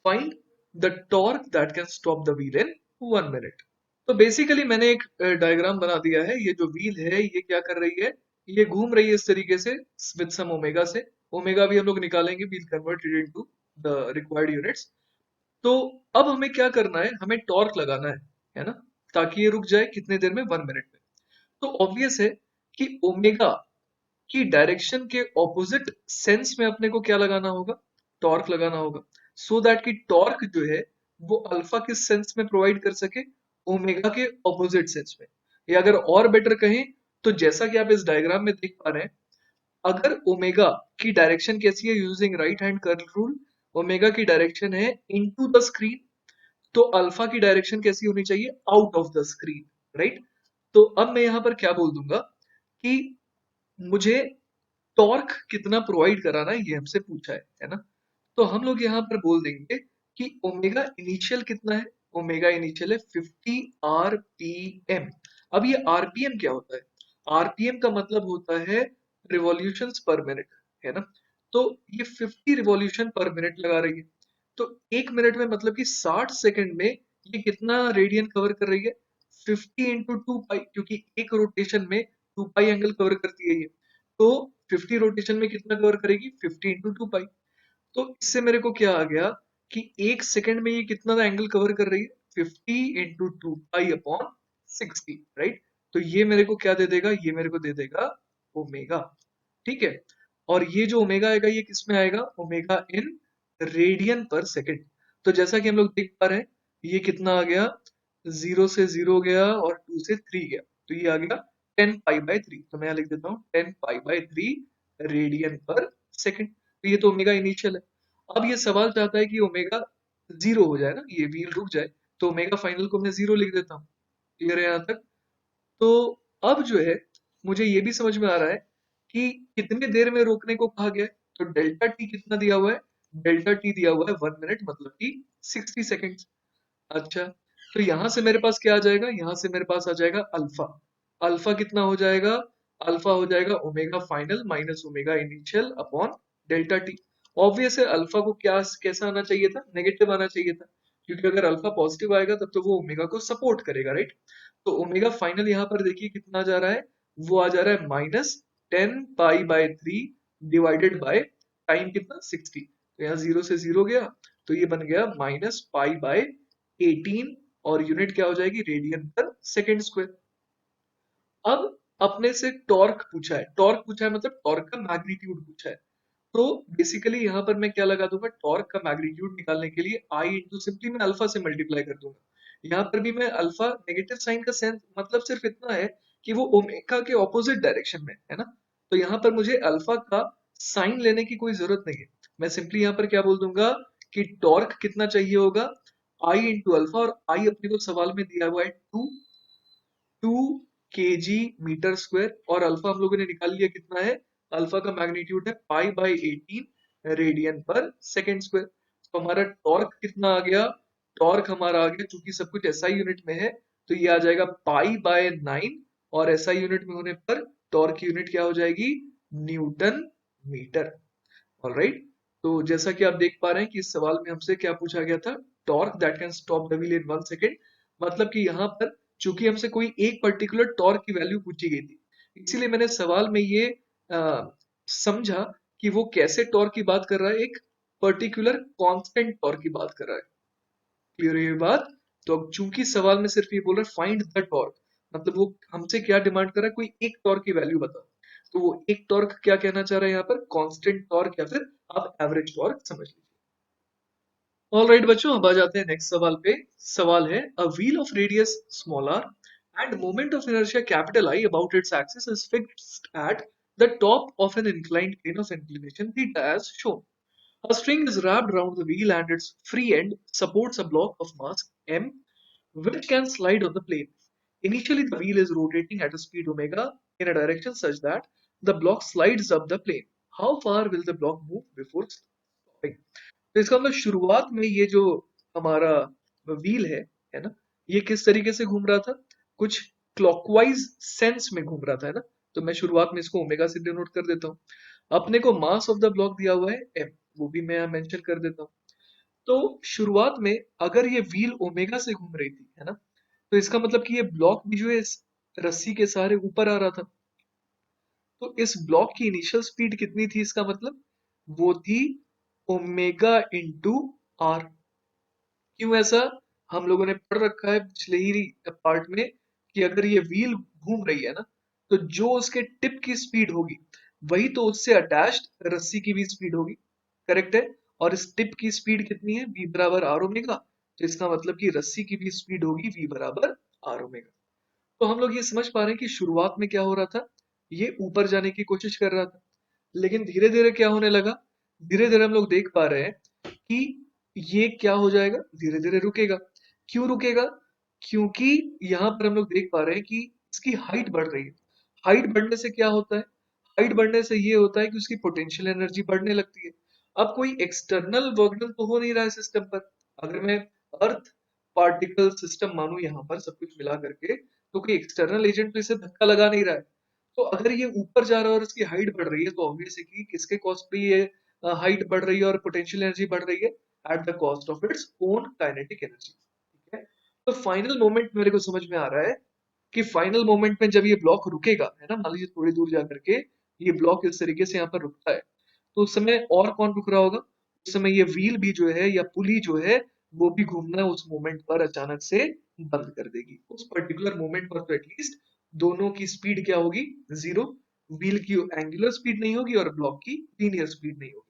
find the torque that can stop the wheel in 1 minute। तो बेसिकली मैंने एक डायग्राम बना दिया है। ये जो व्हील है ये क्या कर रही है, ये घूम रही है इस तरीके से विद सम ओमेगा से। ओमेगा भी हम लोग निकालेंगे, wheel converted into the required units. तो अब हमें क्या करना है, हमें टॉर्क लगाना है ना, ताकि ये रुक जाए कितने देर में, 1 मिनट में। तो ऑब्वियस है कि ओमेगा की डायरेक्शन के ऑपोजिट सेंस में अपने को क्या लगाना होगा, टॉर्क लगाना होगा, सो दैट कि टॉर्क जो है वो अल्फा किस सेंस में प्रोवाइड कर सके, ओमेगा के ऑपोजिट सेंस में। या अगर और बेटर कहें तो जैसा कि आप इस डायग्राम में देख पा रहे हैं, अगर ओमेगा की डायरेक्शन कैसी है, using right hand curl rule, omega की डायरेक्शन है इनटू द स्क्रीन, तो अल्फा की डायरेक्शन कैसी होनी चाहिए, out of the screen, right. तो अब मैं यहां पर क्या बोल दूंगा कि मुझे टॉर्क कितना प्रोवाइड कराना है, ये हमसे पूछा है ना। तो हम लोग यहाँ पर बोल देंगे कि ओमेगा इनिशियल कितना है, ओमेगा इनिशियल है 50 आरपीएम। अब ये आरपीएम क्या होता है, आरपीएम का मतलब होता है रिवॉल्यूशंस पर मिनट, है ना। तो ये 50 रिवॉल्यूशन पर मिनट लगा रही है। तो एक मिनट में मतलब कि 60 सेकंड में ये कितना रेडियन कवर कर रही है, 50 इंटू टू पाई, क्योंकि एक रोटेशन में 2 पाई एंगल कवर करती है ये। तो 50 रोटेशन में कितना कवर करेगी, 50 इंटू टू पाई। तो इससे मेरे को क्या आ गया कि एक सेकंड में ये कितना एंगल कवर कर रही है, 50 into two pi upon 60, right. तो ये मेरे को क्या दे देगा, ये मेरे को दे देगा ओमेगा, ठीक है। और ये जो ओमेगा आएगा ये किस में आएगा, ओमेगा इन रेडियन पर सेकंड। तो जैसा कि हम लोग देख पा रहे हैं, ये कितना आ गया, 0 से 0 गया और 2 से 3 गया, तो ये आ गया 10 पाई बाय 3। तो मैं यहाँ लिख देता हूँ 10 पाई बाय 3 रेडियन पर सेकंड। तो ये तो ओमेगा इनिशियल है। अब ये सवाल चाहता है कि ओमेगा 0 हो जाए ना, ये व्हील रुक जाए, तो ओमेगा फाइनल को मैं 0 लिख देता हूँ। क्लियर है यहाँ तक। तो अब जो है मुझे ये भी समझ में आ रहा है कि कितने देर में रोकने को कहा गया है। तो डेल्टा टी कितना दिया हुआ है, डेल्टा टी दिया हुआ है 1 मिनट, मतलब कि 60 सेकेंड। अच्छा, तो यहां से मेरे पास क्या आ जाएगा, यहां से मेरे पास आ जाएगा अल्फा। अल्फा कितना हो जाएगा, अल्फा हो जाएगा omega final minus omega initial upon delta T. Obvious है अल्फा को क्या कैसा आना चाहिए था, नेगेटिव आना चाहिए था, क्योंकि अगर अल्फा पॉजिटिव आएगा तब तो वो ओमेगा को सपोर्ट करेगा, राइट। तो ओमेगा फाइनल यहाँ पर देखिए कितना जा रहा है, वो आ जा रहा है -10 pi by 3 divided by time कितना 60। तो यहाँ 0 से 0 गया, तो ये बन गया -पाई बाय 18, और यूनिट क्या हो जाएगी, रेडियन पर सेकेंड स्क्वायर। अब अपने से टॉर्क पूछा है, टॉर्क पूछा है मतलब टॉर्क का मैग्नीट्यूड पूछा है। तो बेसिकली यहाँ पर मैं क्या लगा दूंगा, टॉर्क का मैग्नीट्यूड निकालने के लिए आई इंटू सिंपली मैं अल्फा से मल्टीप्लाई कर दूंगा। यहाँ पर भी मैं अल्फा नेगेटिव साइन का सेंस मतलब सिर्फ इतना है कि वो ओमेगा के ऑपोजिट डायरेक्शन में है ना। तो यहाँ पर मुझे अल्फा का साइन लेने की कोई जरूरत नहीं है। मैं सिंपली यहाँ पर क्या बोल दूंगा कि टॉर्क कितना चाहिए होगा, आई इंटू अल्फा, और आई अपने को सवाल में दिया हुआ है 2 केजी मीटर स्क्वायर, और अल्फा हम लोगों ने निकाल लिया कितना है, अल्फा का मैग्नीट्यूड है पाई बाय 18 रेडियन पर सेकेंड स्क्वायर। तो हमारा टॉर्क कितना आ गया, टॉर्क हमारा आ गया, चूंकि सब कुछ एसआई यूनिट में है, तो ये आ जाएगा पाई बाय 9, और एसआई यूनिट में होने पर टॉर्क की यूनिट क्या हो जाएगी, न्यूटन मीटर। ऑलराइट। तो जैसा कि आप देख पा रहे हैं कि इस सवाल में हमसे क्या पूछा गया था, torque that can stop the wheel in 1 second. मतलब कि यहाँ पर चूंकि हमसे कोई एक पर्टिकुलर टॉर्क की वैल्यू पूछी गई थी, इसीलिए मैंने सवाल में ये समझा कि वो कैसे टॉर्क की बात कर रहा है, एक पर्टिकुलर कांस्टेंट टॉर्क की बात कर रहा है। क्लियर है ये बात। तो अब चूंकि सवाल में सिर्फ ये बोल रहा है फाइंड द टॉर्क, मतलब वो हमसे क्या डिमांड कर रहा है, कोई एक टॉर्क की वैल्यू बता। तो वो एक टॉर्क क्या कहना चाह रहा है यहाँ पर, कांस्टेंट टॉर्क, या फिर आप एवरेज टॉर्क समझ लीजिए। ऑल राइट बच्चों, अब आ जाते हैं नेक्स्ट सवाल पे। सवाल है, a wheel of radius small R and moment of inertia capital I about its axis is fixed at the top of an inclined plane of inclination theta as shown. A string is wrapped around the wheel and its free end supports a block of mass m which can slide on the plane. Initially, the wheel is rotating at a speed omega in a direction such that the block slides up the plane. How far will the block move before stopping? तो इसका मतलब शुरुआत में ये जो हमारा wheel है ना, ये किस तरीके से घूम रहा था, कुछ क्लॉकवाइज सेंस में घूम रहा था, है ना। तो मैं शुरुआत में इसको ओमेगा से डिनोट कर देता हूँ। अपने को मास ऑफ द ब्लॉक दिया हुआ है एम, वो भी मैं मेंशन कर देता हूँ। तो शुरुआत में अगर ये व्हील ओमेगा से घूम रही थी, है ना, तो इसका मतलब कि ये ब्लॉक भी जो है इस रस्सी के सहारे ऊपर आ रहा था। तो इस ब्लॉक की इनिशियल स्पीड कितनी थी, इसका मतलब वो थी ओमेगा इंटू आर। क्यों ऐसा? हम लोगों ने पढ़ रखा है पिछले ही पार्ट में कि अगर ये व्हील घूम रही है ना, तो जो उसके टिप की स्पीड होगी वही तो उससे अटैच्ड रस्सी की भी स्पीड होगी। करेक्ट है। और इस टिप की स्पीड कितनी है? v बराबर आर ओमेगा। तो इसका मतलब कि रस्सी की भी स्पीड होगी v बराबर आर ओमेगा। तो हम लोग ये समझ पा रहे हैं कि शुरुआत में क्या हो रहा था, ये ऊपर जाने की कोशिश कर रहा था, लेकिन धीरे धीरे क्या होने लगा, धीरे धीरे हम लोग देख पा रहे हैं कि ये क्या हो जाएगा, धीरे धीरे रुकेगा। क्यों रुकेगा? क्योंकि यहाँ पर हम लोग देख पा रहे हैं कि इसकी हाइट बढ़ रही है। हाइट बढ़ने से क्या होता है? हाइट बढ़ने से ये होता है कि उसकी पोटेंशियल एनर्जी बढ़ने लगती है। अब कोई एक्सटर्नल वर्क डन तो हो नहीं रहा है सिस्टम पर। अगर मैं अर्थ पार्टिकल सिस्टम मानूं यहाँ पर सब कुछ मिला करके, तो कोई एक्सटर्नल एजेंट तो इसे धक्का लगा नहीं रहा है। तो अगर ये ऊपर जा रहा है और इसकी हाइट बढ़ रही है, तो ऑब्वियस है कि किसके कॉस्ट पे ये हाइट बढ़ रही है और पोटेंशियल एनर्जी बढ़ रही है, at the cost of its own kinetic energy. ठीक है। तो फाइनल मोमेंट मेरे को समझ में आ रहा है कि फाइनल मोमेंट में जब ये ब्लॉक रुकेगा, है ना, मान लीजिए थोड़ी दूर जा करके ये ब्लॉक इस तरीके से यहाँ पर रुकता है, तो उस समय और कौन रुक रहा होगा? उस समय ये व्हील भी जो है या पुली जो है वो भी घूमना उस मोमेंट पर अचानक से बंद कर देगी। उस पर्टिकुलर मोमेंट पर तो एटलीस्ट दोनों की स्पीड क्या होगी? जीरो। व्हील की एंगुलर स्पीड नहीं होगी और ब्लॉक की लीनियर स्पीड नहीं होगी।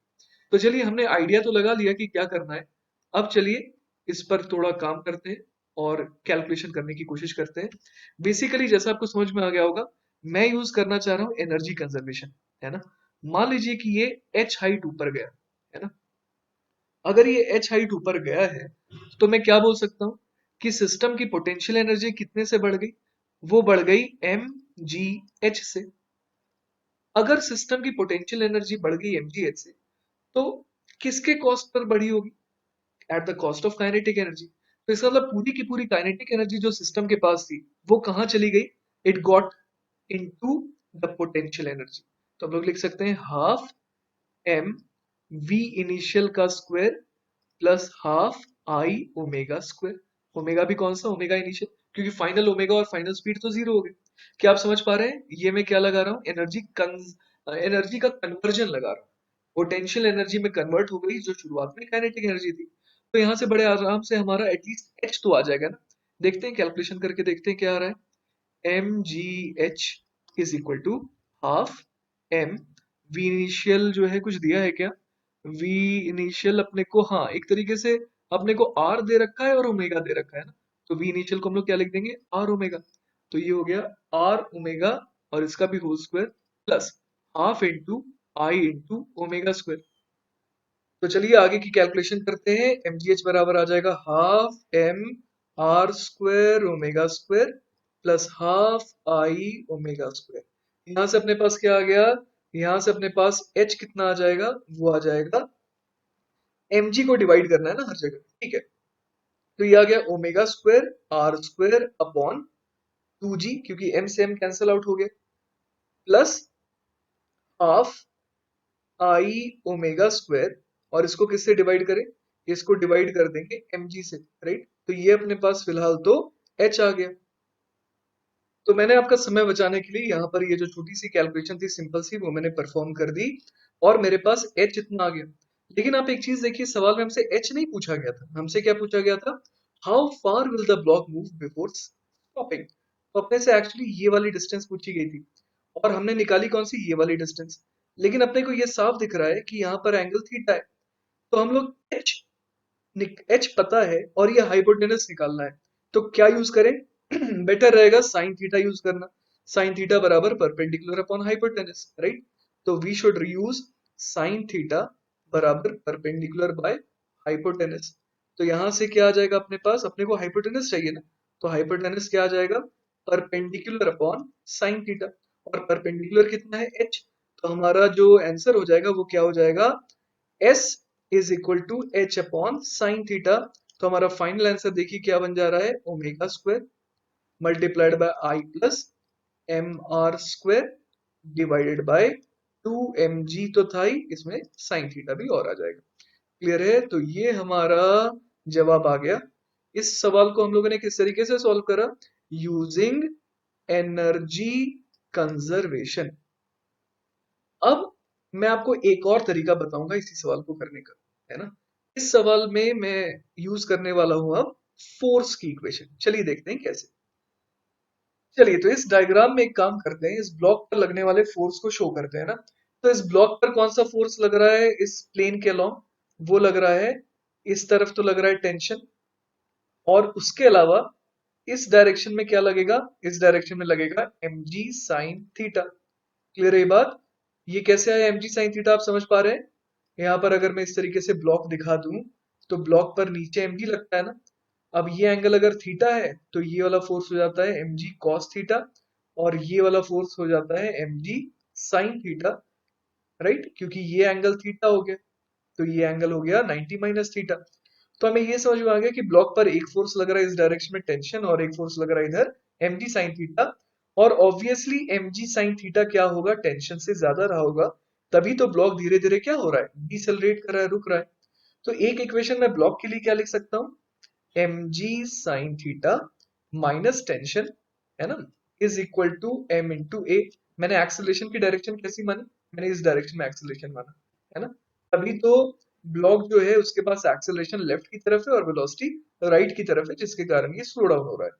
तो चलिए हमने आइडिया तो लगा लिया कि क्या करना है। अब चलिए इस पर थोड़ा काम करते हैं और कैलकुलेशन करने की कोशिश करते हैं। बेसिकली जैसा आपको समझ में आ गया होगा, मैं यूज करना चाह रहा हूँ एनर्जी कंजर्वेशन, है ना। मान लीजिए कि ये h हाइट ऊपर गया, है ना। अगर ये h हाइट ऊपर गया है तो मैं क्या बोल सकता हूँ कि सिस्टम की पोटेंशियल एनर्जी कितने से बढ़ गई? वो बढ़ गई एम जी एच से। अगर सिस्टम की पोटेंशियल एनर्जी बढ़ गई एम जी एच से, तो किसके कॉस्ट पर बढ़ी होगी? At the cost of kinetic energy. तो इसका मतलब पूरी की पूरी काइनेटिक एनर्जी जो सिस्टम के पास थी वो कहाँ चली गई? It got into the potential energy. तो हम लोग लिख सकते हैं हाफ एम वी इनिशियल का square plus half I omega square. Omega भी कौन सा? ओमेगा इनिशियल, क्योंकि फाइनल ओमेगा और फाइनल स्पीड तो जीरो हो गए। क्या आप समझ पा रहे हैं? ये मैं क्या लगा रहा हूँ? एनर्जी का कन्वर्जन लगा रहा हूँ। पोटेंशियल एनर्जी में कन्वर्ट हो गई जो शुरुआत में काइनेटिक एनर्जी थी। तो यहाँ से बड़े आराम से हमारा एटलीस्ट एच तो आ जाएगा ना। देखते हैं, कैलकुलेशन करके देखते हैं क्या आ रहा है। M G H is equal to half M V initial जो है कुछ दिया है क्या? वी इनिशियल अपने को, हाँ, एक तरीके से अपने को आर दे रखा है और ओमेगा दे रखा है ना। तो वी इनिशियल को हम लोग क्या लिख देंगे? R omega. तो ये हो गया आर ओमेगा और इसका भी whole square plus half into I into omega square. तो चलिए आगे की कैलकुलेशन करते हैं। एम जी एच बराबर आ जाएगा half M R square omega square plus half I omega square. यहां से अपने पास क्या आ गया? यहां से अपने पास एच कितना आ जाएगा? वो आ जाएगा, एम जी को डिवाइड करना है ना हर जगह, ठीक है। तो ये आ गया omega square R square upon two G, क्योंकि एम से एम कैंसिल आउट हो गया, plus half I omega square. और इसको किससे डिवाइड करें? इसको डिवाइड कर देंगे mg से, राइट। तो ये अपने पास फिलहाल तो h आ गया। तो मैंने आपका समय बचाने के लिए यहाँ पर ये जो छोटी सी कैलकुलेशन थी सिंपल सी, वो मैंने परफॉर्म कर दी और मेरे पास h इतना आ गया। लेकिन आप एक चीज देखिए, सवाल में हमसे h नहीं पूछा गया था, हमसे क्या पूछा गया था? How far will the block move before stopping. तो अपने से एक्चुअली ये वाली डिस्टेंस पूछी गई थी और हमने निकाली कौन सी? ये वाली डिस्टेंस। लेकिन अपने को ये साफ दिख रहा है कि यहाँ पर एंगल थीटा है, तो हम लोग एच पता है और ये हाइपोटेनस निकालना है। तो क्या यूज करें? बेटर रहेगा साइन थीटा यूज करना। साइन थीटा बराबर परपेंडिकुलर अपॉन हाइपोटेनस, राइट? तो we should use sine theta बराबर परपेंडिकुलर बाय हाइपोटेनस। तो यहां से क्या आ जाएगा अपने पास, अपने को हाइपोटेनस चाहिए ना, तो हाइपोटेनस क्या आ जाएगा, परपेंडिकुलर अपॉन साइन थीटा। और परपेंडिकुलर कितना है, h। तो हमारा जो आंसर हो जाएगा वो क्या हो जाएगा, s is equal to H upon sine theta. तो हमारा फाइनल आंसर देखिए क्या बन जा रहा है, omega square multiplied by I plus M R square divided by 2mg तो था ही, इसमें साइन थीटा भी और आ जाएगा। क्लियर है? तो ये हमारा जवाब आ गया। इस सवाल को हम लोगों ने किस तरीके से सॉल्व करा, यूजिंग एनर्जी कंजर्वेशन। अब मैं आपको एक और तरीका बताऊंगा इसी सवाल को करने का, है ना। इस सवाल में मैं यूज करने वाला हूं अब फोर्स की इक्वेशन। चलिए देखते हैं कैसे। चलिए तो इस डायग्राम में एक काम करते हैं, इस ब्लॉक पर लगने वाले फोर्स को शो करते हैं ना। तो इस ब्लॉक पर कौन सा फोर्स लग रहा है, इस प्लेन के अलोंग, वो लग रहा है, इस तरफ तो लग रहा है टेंशन, और उसके अलावा इस डायरेक्शन में क्या लगेगा, इस डायरेक्शन में लगेगा mg साइन थीटा। क्लियर है ये बात? ये कैसे आया mg साइन थीटा, आप समझ पा रहे हैं? यहाँ पर अगर मैं इस तरीके से ब्लॉक दिखा दूं, तो ब्लॉक पर नीचे mg लगता है ना। अब ये एंगल अगर थीटा है तो ये वाला फोर्स हो जाता है mg cos थीटा, और ये वाला फोर्स हो जाता है mg sin थीटा, राइट? क्योंकि ये एंगल थीटा हो गया, तो ये एंगल हो गया 90 माइनस थीटा। तो हमें ये समझ में आ गया कि ब्लॉक पर एक फोर्स लग रहा है इस डायरेक्शन में टेंशन, और एक फोर्स लग रहा है इधर mg sin थीटा। और ऑब्वियसली mg sin थीटा क्या होगा, टेंशन से ज्यादा रहा होगा, तभी तो ब्लॉक धीरे धीरे क्या हो रहा है, डिसेलरेट कर रहा है, रुक रहा है। तो एक इक्वेशन मैं ब्लॉक के लिए क्या लिख सकता हूँ, mg sin theta minus tension, है ना, is equal to m into A. मैंने एक्सेलरेशन की डायरेक्शन कैसी मानी, मैंने इस डायरेक्शन में एक्सेलरेशन माना, है ना। तभी तो ब्लॉक जो है उसके पास एक्सेलरेशन लेफ्ट की तरफ है और वेलोसिटी राइट की तरफ है, जिसके कारण ये स्लो डाउन हो रहा है।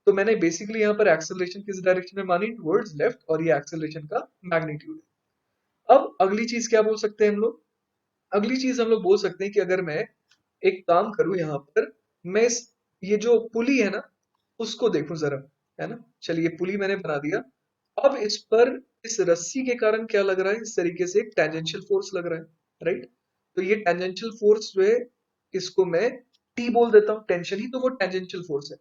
तो मैंने बेसिकली यहाँ पर एक्सेलरेशन किस डायरेक्शन में मानी, टुवर्ड्स लेफ्ट, और ये एक्सेलरेशन का मैग्नीट्यूड है। अब अगली चीज क्या बोल सकते हैं हम लोग, अगली चीज हम लोग बोल सकते हैं कि अगर मैं एक काम करूं यहाँ पर, मैं इस, ये जो पुली है ना, उसको देखूं जरा, है ना। चलिए पुली मैंने बना दिया। अब इस पर, इस रस्सी के कारण क्या लग रहा है, इस तरीके से एक टेंजेंशियल फोर्स लग रहा है, राइट? तो ये टेंजेंशियल फोर्स जो है, इसको मैं टी बोल देता हूँ, टेंशन ही तो वो टेंजेंशियल फोर्स है।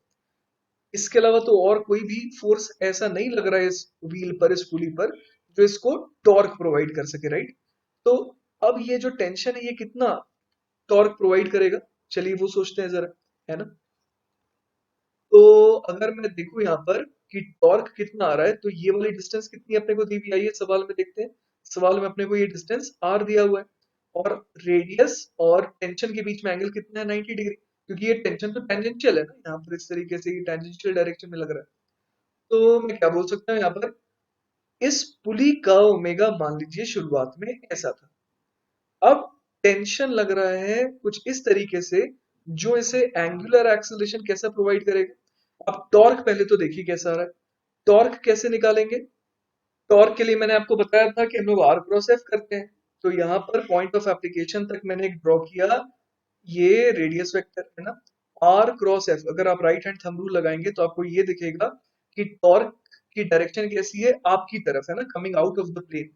इसके अलावा तो और कोई भी फोर्स ऐसा नहीं लग रहा है इस व्हील पर, इस पुली पर, जो इसको टॉर्क प्रोवाइड कर सके, राइट? तो अब ये जो टेंशन है ये कितना टॉर्क प्रोवाइड करेगा, चलिए वो सोचते हैं जरा, है ना। तो अगर मैं देखूं यहाँ पर कि टॉर्क कितना आ रहा है, तो ये वाली डिस्टेंस कितनी अपने को दी हुई आई है, सवाल में देखते हैं। सवाल में अपने को ये डिस्टेंस आर दिया हुआ है, और रेडियस और टेंशन के बीच में एंगल कितना है, 90 डिग्री, क्योंकि ये टेंशन तो टेंजेंशियल है ना, यहाँ पर इस तरीके से ये टेंजेंशियल डायरेक्शन में लग रहा है। तो मैं क्या बोल सकता हूँ यहाँ पर, इस पुली का ओमेगा मान लीजिए शुरुआत में ऐसा था, अब टेंशन लग रहा है कुछ इस तरीके से, जो इसे एंगुलर एक्सेलरेशन कैसा प्रोवाइड करेगा। अब टॉर्क पहले तो देखिए कैसा आ रहा है, टॉर्क कैसे निकालेंगे। टॉर्क के लिए मैंने आपको बताया था कि हम लोग आर क्रॉस एफ करते हैं। तो यहाँ पर पॉइंट ऑफ एप्लीकेशन तक मैंने एक ड्रॉ किया, ये रेडियस वेक्टर है ना, आर क्रॉस एफ। अगर आप राइट हैंड थंब रूल लगाएंगे तो आपको ये दिखेगा कि टॉर्क की डायरेक्शन कैसी है, आपकी तरफ है ना, coming out of the plane.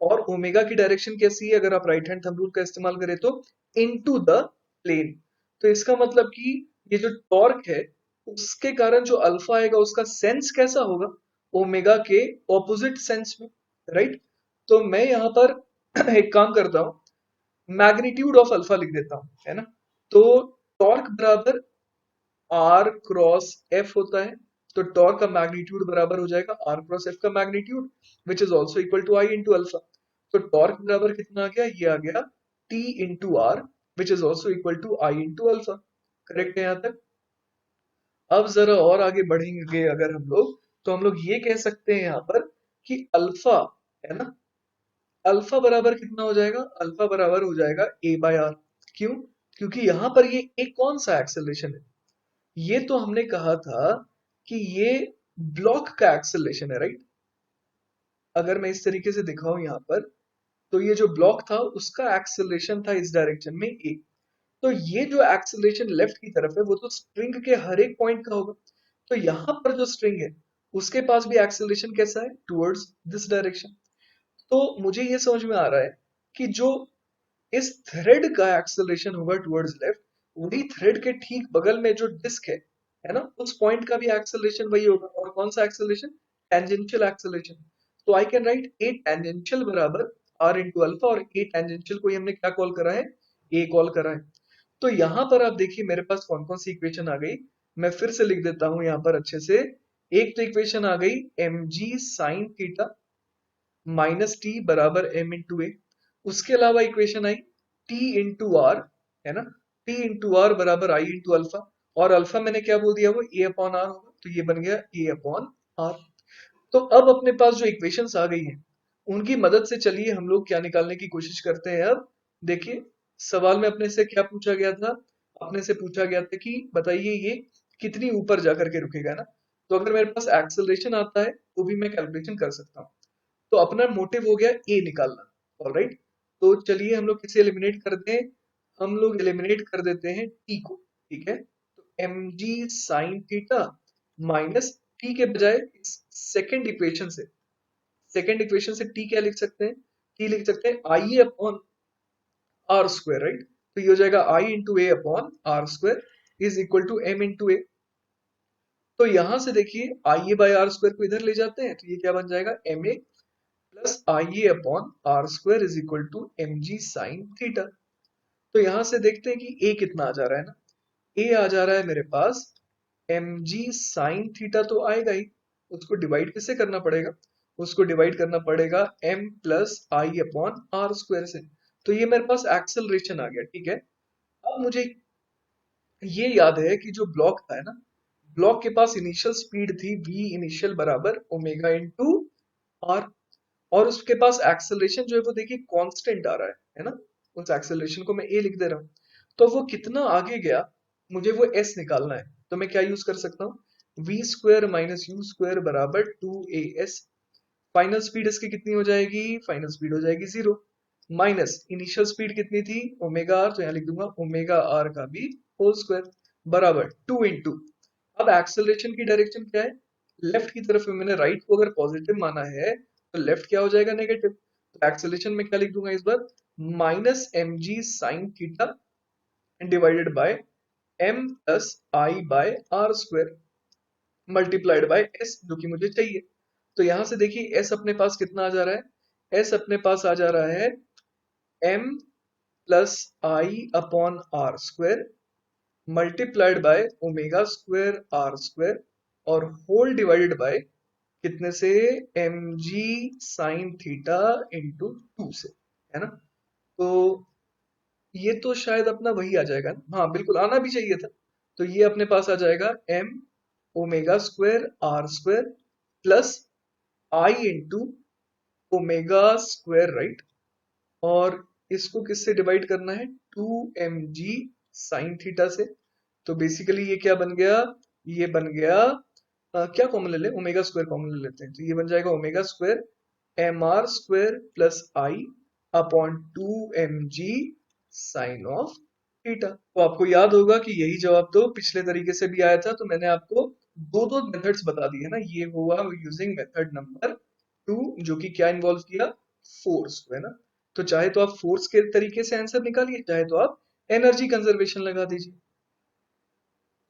और ओमेगा की डायरेक्शन कैसी है, अगर आप राइट हैंड थंब रूल का इस्तेमाल करें तो इनटू द प्लेन। तो इसका मतलब कि ये जो टॉर्क है, उसके कारण जो अल्फा आएगा उसका सेंस कैसा होगा, ओमेगा के ऑपोजिट सेंस में, राइट? तो मैं यहाँ पर एक काम करता हूँ, मैग्नीट्यूड ऑफ अल्फा लिख देता हूँ, है ना। तो टॉर्क बराबर आर क्रॉस एफ होता है, तो टॉर्क का मैग्नीट्यूड बराबर हो जाएगा आर क्रॉस एफ का magnitude, which is also equal to I into alpha. तो टॉर्क बराबर कितना आ गया, ये आ गया T into R, which is also equal to I into alpha. Correct है यहाँ तक? अब जरा और आगे बढ़ेंगे अगर हम लोग, तो हम लोग ये कह सकते हैं यहाँ पर कि अल्फा, है ना, अल्फा बराबर कितना हो जाएगा, अल्फा बराबर हो जाएगा ए बाय आर। क्यों? क्योंकि यहां पर ये एक कौन सा एक्सेलरेशन है, ये तो हमने कहा था कि ये ब्लॉक का एक्सेलरेशन है, राइट? अगर मैं इस तरीके से दिखाऊं यहाँ पर, तो ये जो ब्लॉक था उसका एक्सेलरेशन था इस डायरेक्शन में ए। तो ये जो एक्सेलरेशन लेफ्ट की तरफ है वो तो स्प्रिंग के हर एक पॉइंट का होगा। तो यहाँ पर जो स्ट्रिंग है उसके पास भी एक्सेलरेशन कैसा है, टुवर्ड्स दिस डायरेक्शन। तो मुझे ये समझ में आ रहा है कि जो इस थ्रेड का एक्सेलरेशन होगा टुवर्ड्स लेफ्ट, वही थ्रेड के ठीक बगल में जो डिस्क है ना, उस पॉइंट का भी एक्सेलरेशन वही होगा। और कौन सा एक्सेलरेशन, टेंजेंशियल एक्सेलरेशन। तो I can write A tangential बराबर आर इंटू अल्फा, और ए टेंजेंशियल को हमने क्या कॉल करा है, ए कॉल करा है। तो यहाँ पर आप देखिए मेरे पास कौन कौन सी इक्वेशन आ गई, मैं फिर से लिख देता हूं यहाँ पर अच्छे से। एक तो इक्वेशन आ गई M G sine theta minus T बराबर एम इंटू ए। उसके अलावा equation I T into R, है ना, टी इंटू आर बराबर आई इंटू अल्फा। और अल्फा मैंने क्या बोल दिया, वो ए अपॉन आर होगा, तो ये बन गया ए अपॉन आर। तो अब अपने पास जो इक्वेशंस आ गई हैं उनकी मदद से चलिए हम लोग क्या निकालने की कोशिश करते हैं। अब देखिए सवाल में अपने से क्या पूछा गया था, अपने से पूछा गया था कि बताइए ये कितनी ऊपर जाकर के रुकेगा ना। तो अगर मेरे पास एक्सेलरेशन आता है तो भी मैं कैलकुलेशन कर सकता हूँ। तो अपना मोटिव हो गया ए निकालना। ऑलराइट, तो चलिए हम लोग किसे एलिमिनेट करते हैं, हम लोग एलिमिनेट कर देते हैं टी को। ठीक है, तो M G sine theta minus T के बजाय सेकेंड इक्वेशन से, सेकेंड इक्वेशन से टी क्या लिख सकते हैं, टी लिख सकते हैं I upon R square, right. तो ये हो जाएगा I into A upon R square is equal to M into A. तो यहां से देखिए I A by R square को इधर ले जाते हैं, तो ये क्या बन जाएगा, M A plus I A upon R square is equal to M G sine theta. तो यहां से देखते हैं कि ए कितना आ जा रहा है ना, ए आ जा रहा है मेरे पास एम जी साइन थीटा तो आएगा ही, उसको डिवाइड किससे करना पड़ेगा, उसको डिवाइड करना पड़ेगा M plus I upon R square से। तो ये मेरे पास एक्सेलरेशन आ गया। ठीक है, अब मुझे ये याद है कि जो ब्लॉक था है ना, ब्लॉक के पास इनिशियल स्पीड थी v इनिशियल बराबर ओमेगा इंटू आर, और उसके पास एक्सेलरेशन जो है वो देखिए कांस्टेंट आ रहा है ना, उस एक्सेलरेशन को मैं ए लिख दे रहा हूँ। तो वो कितना आगे गया, मुझे वो एस निकालना है। तो मैं क्या यूज कर सकता हूँ, V square minus U square बराबर two A S. Final speed इसकी कितनी हो जाएगी, फाइनल स्पीड हो जाएगी 0, माइनस इनिशियल स्पीड कितनी थी ओमेगा आर, तो यहाँ लिख दूंगा ओमेगा आर का भी होल स्क्वायर बराबर 2 इंटू, अब एक्सेलरेशन की डायरेक्शन क्या है, लेफ्ट की तरफ है। मैंने राइट को अगर पॉजिटिव माना है तो लेफ्ट क्या हो जाएगा, नेगेटिव। तो एक्सेलरेशन में क्या लिख दूंगा इस बार, minus M G sine theta divided by M plus I by R square multiplied by S, जो कि मुझे चाहिए। तो यहां से देखिए एस अपने पास कितना आ जा रहा है, एस अपने पास आ जा रहा है M plus I upon R square multiplied by omega square R square और होल डिवाइडेड बाय कितने से, M G sine theta into 2 से, है ना। तो ये तो शायद अपना वही आ जाएगा ना, हाँ बिल्कुल आना भी चाहिए था। तो ये अपने पास आ जाएगा M omega square R square plus I into omega square, right. और इसको किससे डिवाइड करना है, two M G sine theta से। तो बेसिकली ये क्या बन गया, ये बन गया क्या कॉमन ले ले, ओमेगा स्क्वायर कॉमन ले लेते हैं, तो ये बन जाएगा omega square M R square plus I upon two M G sine of theta. तो आपको याद होगा कि यही जवाब तो पिछले तरीके से भी आया था। तो मैंने आपको दो दो मेथड्स बता दिए ना, ये हुआ यूजिंग मेथड नंबर 2, जो कि क्या इन्वॉल्व किया, फोर्स को, है ना। तो चाहे तो आप फोर्स के तरीके से आंसर निकालिए, चाहे तो आप एनर्जी कंजर्वेशन लगा दीजिए।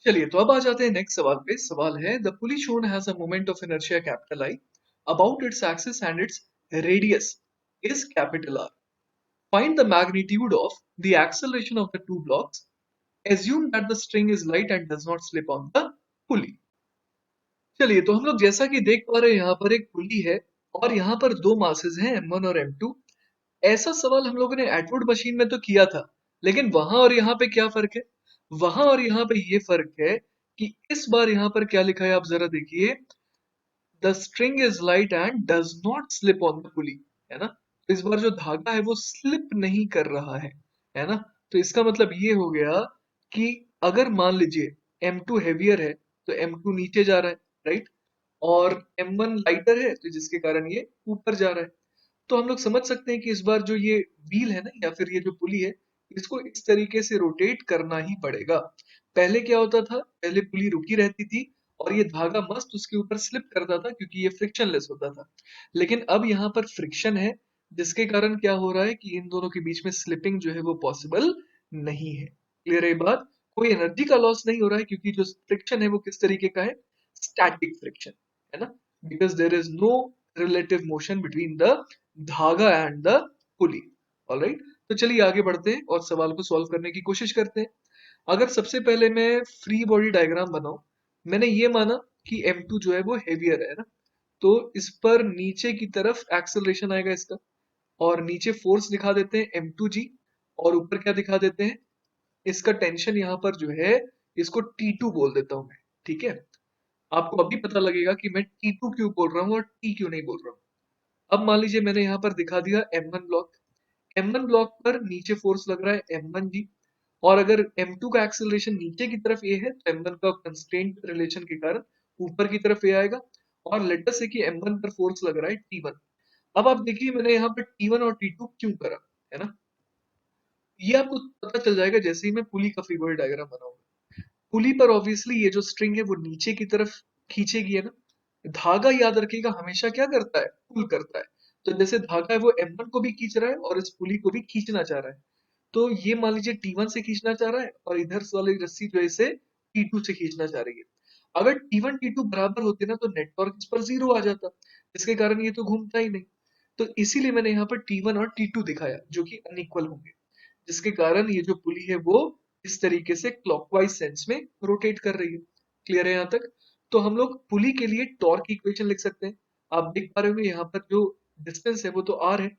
चलिए तो अब आ जाते हैं नेक्स्ट सवाल पे। सवाल है the pulley shown has a moment of inertia capital I about its axis and its radius is capital R. Find the magnitude of the acceleration of the two blocks. Assume that the string is light and does not slip on the pulley। चलिए तो हम लोग जैसा कि देख पा रहे हैं यहाँ पर एक पुली है और यहाँ पर दो मासेस हैं M1 और M2। ऐसा सवाल हम लोगों ने एटवुड मशीन में तो किया था, लेकिन वहां और यहाँ पे क्या फर्क है, वहां और यहाँ पे ये फर्क है कि इस बार यहाँ पर क्या लिखा है आप जरा देखिए, the string is light and does not slip on the पुली, है ना। तो इस बार जो धागा है वो स्लिप नहीं कर रहा है ना। तो इसका मतलब ये हो गया कि अगर मान लीजिए M2 हेवियर है तो M2 नीचे जा रहा है, राइट, और M1 लाइटर है तो जिसके कारण ये ऊपर जा रहा है। तो हम लोग समझ सकते हैं कि इस बार जो ये व्हील है ना या फिर ये जो पुली है, इसको इस तरीके से रोटेट करना ही पड़ेगा। पहले क्या होता था, पहले पुली रुकी रहती थी और ये धागा मस्त उसके ऊपर स्लिप करता था क्योंकि ये फ्रिक्शनलेस होता था। लेकिन अब यहाँ पर फ्रिक्शन है, जिसके कारण क्या हो रहा है कि इन दोनों के बीच में स्लिपिंग जो है वो पॉसिबल नहीं है। क्लियर है ये बात? कोई एनर्जी का लॉस नहीं हो रहा है क्योंकि जो फ्रिक्शन है वो किस तरीके का है? स्टैटिक फ्रिक्शन, है ना? Because there is no relative motion between the धागा एंड द पुली। ऑलराइट, तो चलिए आगे बढ़ते हैं और सवाल को सॉल्व करने की कोशिश करते हैं। अगर सबसे पहले मैं फ्री बॉडी डायग्राम बनाऊं, मैंने ये माना कि M2 जो है वो हेवियर है ना, तो इस पर नीचे की तरफ एक्सेलरेशन आएगा इसका, और नीचे फोर्स दिखा देते हैं M2G, और ऊपर क्या दिखा देते हैं? इसका टेंशन यहाँ पर जो है, इसको T2 बोल देता हूं मैं। ठीक है, आपको अभी पता लगेगा कि मैं T2 क्यों बोल रहा हूँ और T क्यों नहीं बोल रहा हूँ। अब मान लीजिए मैंने यहाँ पर दिखा दिया M1 ब्लॉक। M1 ब्लॉक पर नीचे फोर्स लग रहा है M1G, और अगर M2 का एक्सेलरेशन नीचे की तरफ ये है तो M1 का कंस्ट्रेंट रिलेशन के कारण ऊपर की तरफ ये आएगा, और लेट अस से कि M1 पर फोर्स लग रहा है T1। अब आप देखिए मैंने यहाँ पर T1 और T2 क्यों करा, है ना? ये आपको पता चल जाएगा जैसे ही मैं पुली का फिगर डायग्राम बनाऊंगा। पुली पर ऑब्वियसली ये जो स्ट्रिंग है वो नीचे की तरफ खींचेगी, है ना? धागा याद रखिएगा हमेशा क्या करता है? पुल करता है। तो जैसे धागा है वो M1 को भी खींच रहा है और इस पुली को भी खींचना चाह रहा है। तो ये मान लीजिए T1 से खींचना चाह रहा है और इधर से वाली रस्सी जो है इसे T2 से खींचना चाह रही है। अगर T1 T2 बराबर होते ना तो नेट टॉर्क इस पर जीरो आ जाता, जिसके कारण ये तो घूमता ही नहीं। तो इसीलिए मैंने यहाँ पर T1 और T2 दिखाया जो कि अनइक्वल होंगे, जिसके कारण ये जो पुली है वो इस तरीके से क्लॉकवाइज सेंस में रोटेट कर रही है। क्लियर है यहाँ तक? तो हम लोग पुली के लिए टॉर्क इक्वेशन लिख सकते हैं। आप देख पा रहे होंगे यहाँ पर जो डिस्टेंस है वो तो आर है।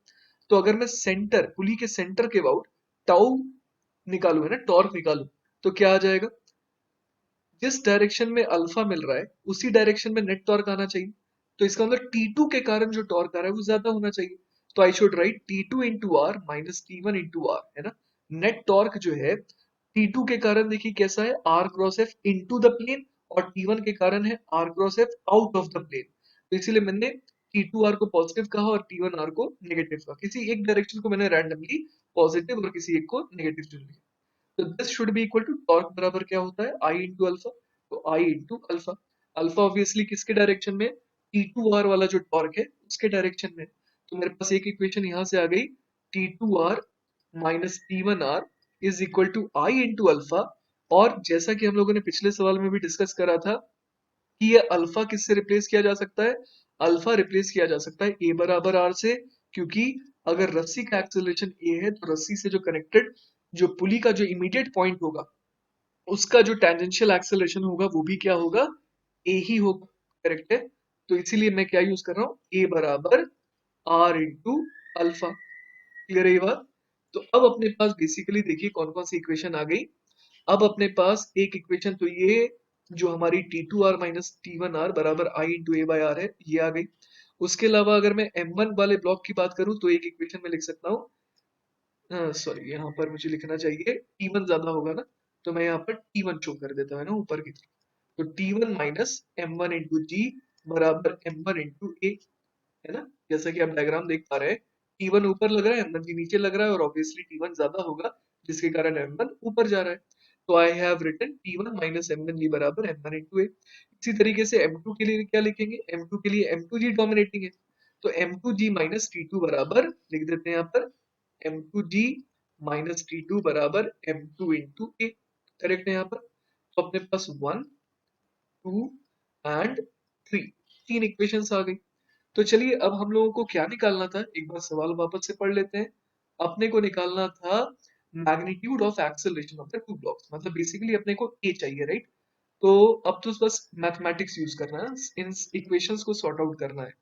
तो अगर मैं सेंटर, पुली के सेंटर के अबाउट टाउ निकालू, है ना, टॉर्क निकालू, तो क्या आ जाएगा? जिस डायरेक्शन में अल्फा मिल रहा है उसी डायरेक्शन में नेट टॉर्क आना चाहिए। तो इसका मतलब T2 के कारण जो टॉर्क आ रहा है वो ज्यादा होना चाहिए। तो I should write T2 into R minus T1 into R, है ना? नेट टॉर्क जो है T2 के कारण देखिए कैसा है, R cross F into the plane, और T1 के कारण है R cross F out of the plane. तो इसीलिए मैंने T2 आर को पॉजिटिव कहा और T1 आर को नेगेटिव कहा। किसी एक डायरेक्शन को मैंने रैंडमली पॉजिटिव और किसी एक को नेगेटिव चुन लिया। तो this should be equal to torque बराबर क्या होता है? I into alpha. तो I into alpha. Alpha obviously किसके डायरेक्शन में? T2R वाला जो टॉर्क है उसके डायरेक्शन में। तो मेरे पास एक इक्वेशन यहां से आ गई, T2R minus T1R is equal to I into alpha. और जैसा कि हम लोगों ने पिछले सवाल में भी डिस्कस करा था कि ये अल्फा किससे रिप्लेस किया जा सकता है? अल्फा रिप्लेस किया जा सकता है ए बराबर आर से, क्योंकि अगर रस्सी का एक्सेलरेशन ए है तो रस्सी से जो कनेक्टेड जो पुली का जो इमीडिएट पॉइंट होगा उसका जो टेंजेंशियल एक्सेलरेशन होगा वो भी क्या होगा? ए ही होगा। करेक्ट है? तो इसीलिए मैं क्या यूज कर रहा हूँ? ए बराबर आर इंटू अल्फा। क्लियर है ये बात? तो अब अपने पास बेसिकली देखिए कौन कौन सी इक्वेशन आ गई। अब अपने पास एक इक्वेशन तो ये जो हमारी T2R माइनस T1R बराबर I into A by are है, ये आ गई। उसके अलावा अगर मैं M1 वाले ब्लॉक की बात करूं तो एक इक्वेशन में लिख सकता हूँ, सॉरी यहाँ पर मुझे लिखना चाहिए T1 ज्यादा होगा ना, तो मैं यहाँ पर T1 शो कर देता हूँ ना ऊपर की तरफ। तो T1 minus M1 into G बराबर M1 इंटू ए, है ना? जैसा कि आप डायग्राम देख पा रहे हैं, T1 ऊपर लग रहा है, M1 जी नीचे लग रहा है, और ऑब्वियसली T1 ज्यादा होगा जिसके कारण M1 ऊपर जा रहा है। तो I have written T1 minus M1 G बराबर M1 इंटू ए। इसी तरीके से M2 के लिए क्या लिखेंगे? M2 के लिए M2 जी डोमिनेटिंग है, तो M2 जी माइनस T2 बराबर लिख देते हैं यहाँ पर M2G माइनस T2 बराबर M2 इंटू ए। करेक्ट है यहाँ पर? तो अपने पास 1 2 एंड 3, तीन इक्वेशंस आ गई। तो चलिए अब हम लोगों को क्या निकालना था, एक बार सवाल वापस से पढ़ लेते हैं। अपने को निकालना था magnitude of acceleration of the two blocks, मतलब बेसिकली अपने को ए चाहिए, राइट? तो अब तो बस मैथमेटिक्स यूज करना है, इन इक्वेशंस को सॉर्ट आउट करना है।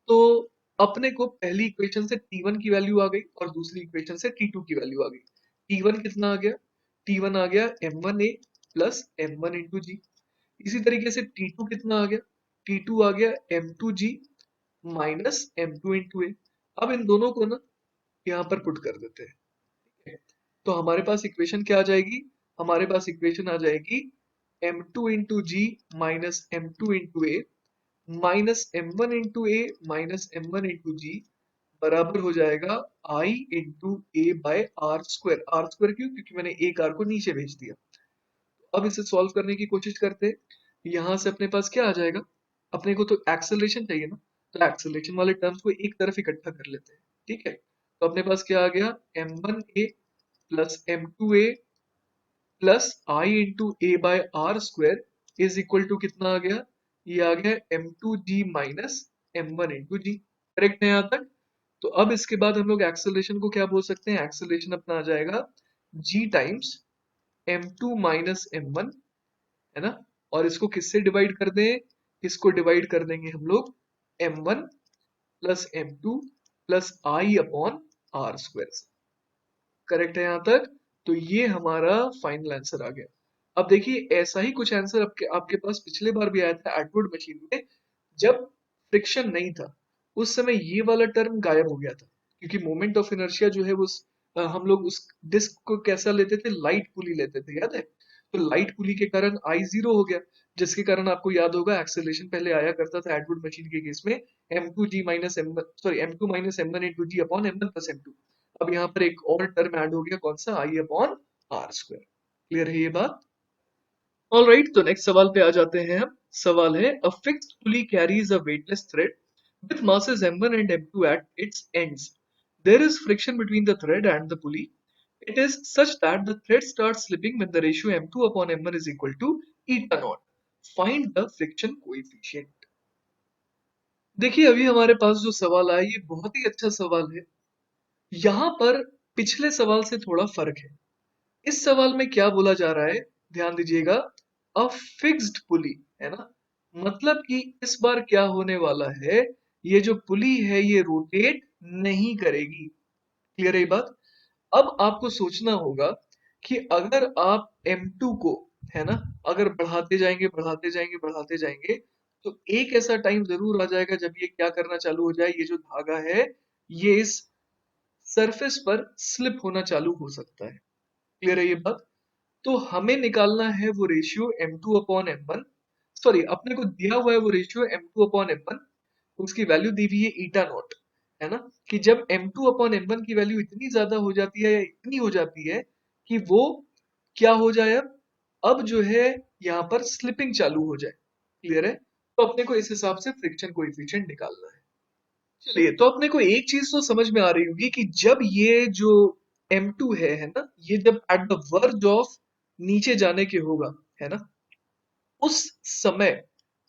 तो अपने को पहली इक्वेशन से T1 की वैल्यू आ गई और दूसरी इक्वेशन से T2 की वैल्यू आ गई। T1 कितना आ गया? T1 आ गया M1A प्लस M1 इंटू जी। इसी तरीके से T2 कितना आ गया? T2 आ गया M2G माइनस M2 इंटू ए। अब इन दोनों को ना यहाँ पर पुट कर देते हैं, ठीक है? तो हमारे पास इक्वेशन क्या आ जाएगी? हमारे पास इक्वेशन आ जाएगी M2 into G minus M2 into A minus M1 into A minus M1 into G बराबर हो जाएगा I into A by R square. R square क्यों? क्योंकि मैंने एक आर को नीचे भेज दिया। अब इसे सॉल्व करने की कोशिश करते हैं। यहाँ से अपने पास क्या आ जाएगा, अपने को तो एक्सेलरेशन चाहिए ना, तो एक्सेलरेशन वाले टर्म्स को एक तरफ इकट्ठा कर लेते हैं। ठीक है, तो अपने पास क्या आ गया, m1a plus m2a plus I into A by R square is equal to कितना आ गया, ये आ गया m2g माइनस m1 इंटू जी। करेक्ट है यहाँ तक। तो अब इसके बाद हम लोग एक्सेलरेशन को क्या बोल सकते हैं, एक्सेलरेशन अपना आ जाएगा g times m2 minus m1, है ना। और इसको किससे डिवाइड कर दें, इसको डिवाइड कर देंगे हम लोग m1 plus m2 plus I upon R square. Correct है यहाँ तक। तो ये हमारा फाइनल आंसर आ गया। अब देखिए ऐसा ही कुछ आंसर आपके आपके पास पिछले बार भी आया था एटवुड मशीन में, जब फ्रिक्शन नहीं था उस समय ये वाला टर्म गायब हो गया था, क्योंकि मोमेंट ऑफ इनर्शिया जो है वो हम लोग उस डिस्क को कैसा लेते थे, लाइट पुली लेते थे, याद है। तो लाइट पुली के कारण आई जीरो हो गया, जिसके कारण आपको याद होगा एक्सेलरेशन पहले आया करता था एटवुड मशीन के केस में m2g minus M sorry m2 minus m1 into G upon m1 plus m2। अब यहाँ पर एक और टर्म ऐड हो गया, कौन सा, आई अपॉन आर स्क्वायर। क्लियर है ये बात। ऑल राइट, तो नेक्स्ट सवाल पे आ जाते हैं हम। सवाल है, a fixed pulley carries a weightless thread with masses m1 and m2 at its ends. There is friction between the thread and the pulley. It is such that the thread starts slipping when the ratio m2 upon m1 is equal to eta naught. Find the friction coefficient. देखिए अभी हमारे पास जो सवाल आया ये बहुत ही अच्छा सवाल है। यहाँ पर पिछले सवाल से थोड़ा फर्क है। इस सवाल में क्या बोला जा रहा है, ध्यान दीजिएगा, अ फिक्स्ड पुली, है ना। मतलब कि इस बार क्या होने वाला है, ये जो पुली है ये रोटेट नहीं करेगी। क्लियर है ये बात। अब आपको सोचना होगा कि अगर आप M2 को, है ना, अगर बढ़ाते जाएंगे बढ़ाते जाएंगे बढ़ाते जाएंगे, तो एक ऐसा टाइम जरूर आ जाएगा जब ये क्या करना चालू हो जाए, ये जो धागा है ये इस सरफेस पर स्लिप होना चालू हो सकता है। क्लियर है ये बात। तो हमें निकालना है वो ratio m2 upon m1, sorry अपने को दिया हुआ है वो रेशियो m2 अपॉन m1, उसकी वैल्यू दी हुई है ईटा नॉट, है ना। कि जब m2 अपॉन m1 की वैल्यू इतनी ज्यादा हो जाती है या इतनी हो जाती है कि वो क्या हो जाए, अब जो है यहाँ पर स्लिपिंग चालू हो जाए। क्लियर है। तो अपने को इस हिसाब से फ्रिक्शन कोएफिशिएंट निकालना है। चलिए, तो अपने को एक चीज तो समझ में आ रही होगी कि जब ये जो M2 है ना, ये जब एट द वर्ज ऑफ नीचे जाने के होगा, है ना, उस समय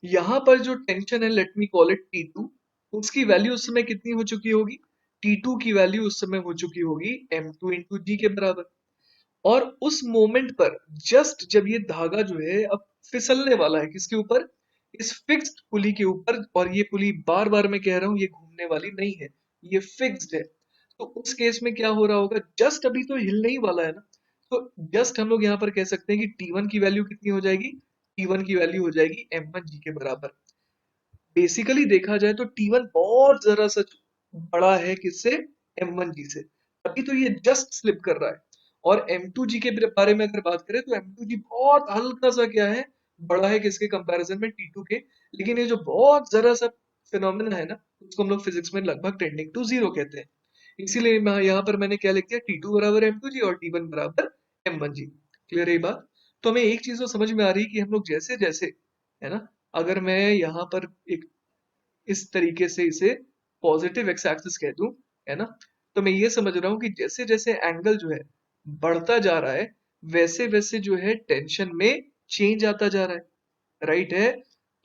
यहाँ पर जो टेंशन है, let me call it T2, उसकी वैल्यू उस समय कितनी हो चुकी होगी, T2 की वैल्यू उस समय हो चुकी होगी M2 इंटू जी के बराबर। और उस मोमेंट पर जस्ट जब ये धागा जो है अब फिसलने वाला है, किसके ऊपर, इस फिक्स्ड पुली के ऊपर, और ये पुली बार बार मैं कह रहा हूं ये घूमने वाली नहीं है, ये फिक्स्ड है। तो उस केस में क्या हो रहा होगा, जस्ट अभी तो हिलने ही वाला है ना, तो जस्ट हम लोग यहाँ पर कह सकते हैं कि T1 की वैल्यू कितनी हो जाएगी, T1 की वैल्यू हो जाएगी m1g के बराबर। बेसिकली देखा जाए तो T1 बहुत जरा सा बड़ा है किससे, M1g से, अभी तो ये जस्ट स्लिप कर रहा है। और M2g के बारे में अगर बात करें तो M2g बहुत हल्का सा क्या है, बड़ा है किसके कंपैरिजन में, T2 के। लेकिन ये जो बहुत जरा सा फिनोमेना है ना, उसको हम लोग फिजिक्स में लगभग टेंडिंग टू जीरो कहते हैं। इसीलिए मैं यहाँ पर मैंने क्या लिख दिया, T2 बराबर M2g और T1 बराबर M1g। क्लियर है ये बात। तो हमें एक चीज तो समझ में आ रही है कि हम लोग जैसे जैसे, है ना, अगर मैं यहाँ पर एक इस तरीके से इसे पॉजिटिव एक्स एक्सिस कह दूं, है ना, तो मैं ये समझ रहा हूँ कि जैसे जैसे एंगल जो है बढ़ता जा रहा है, वैसे वैसे जो है टेंशन में चेंज आता जा रहा है, राइट है।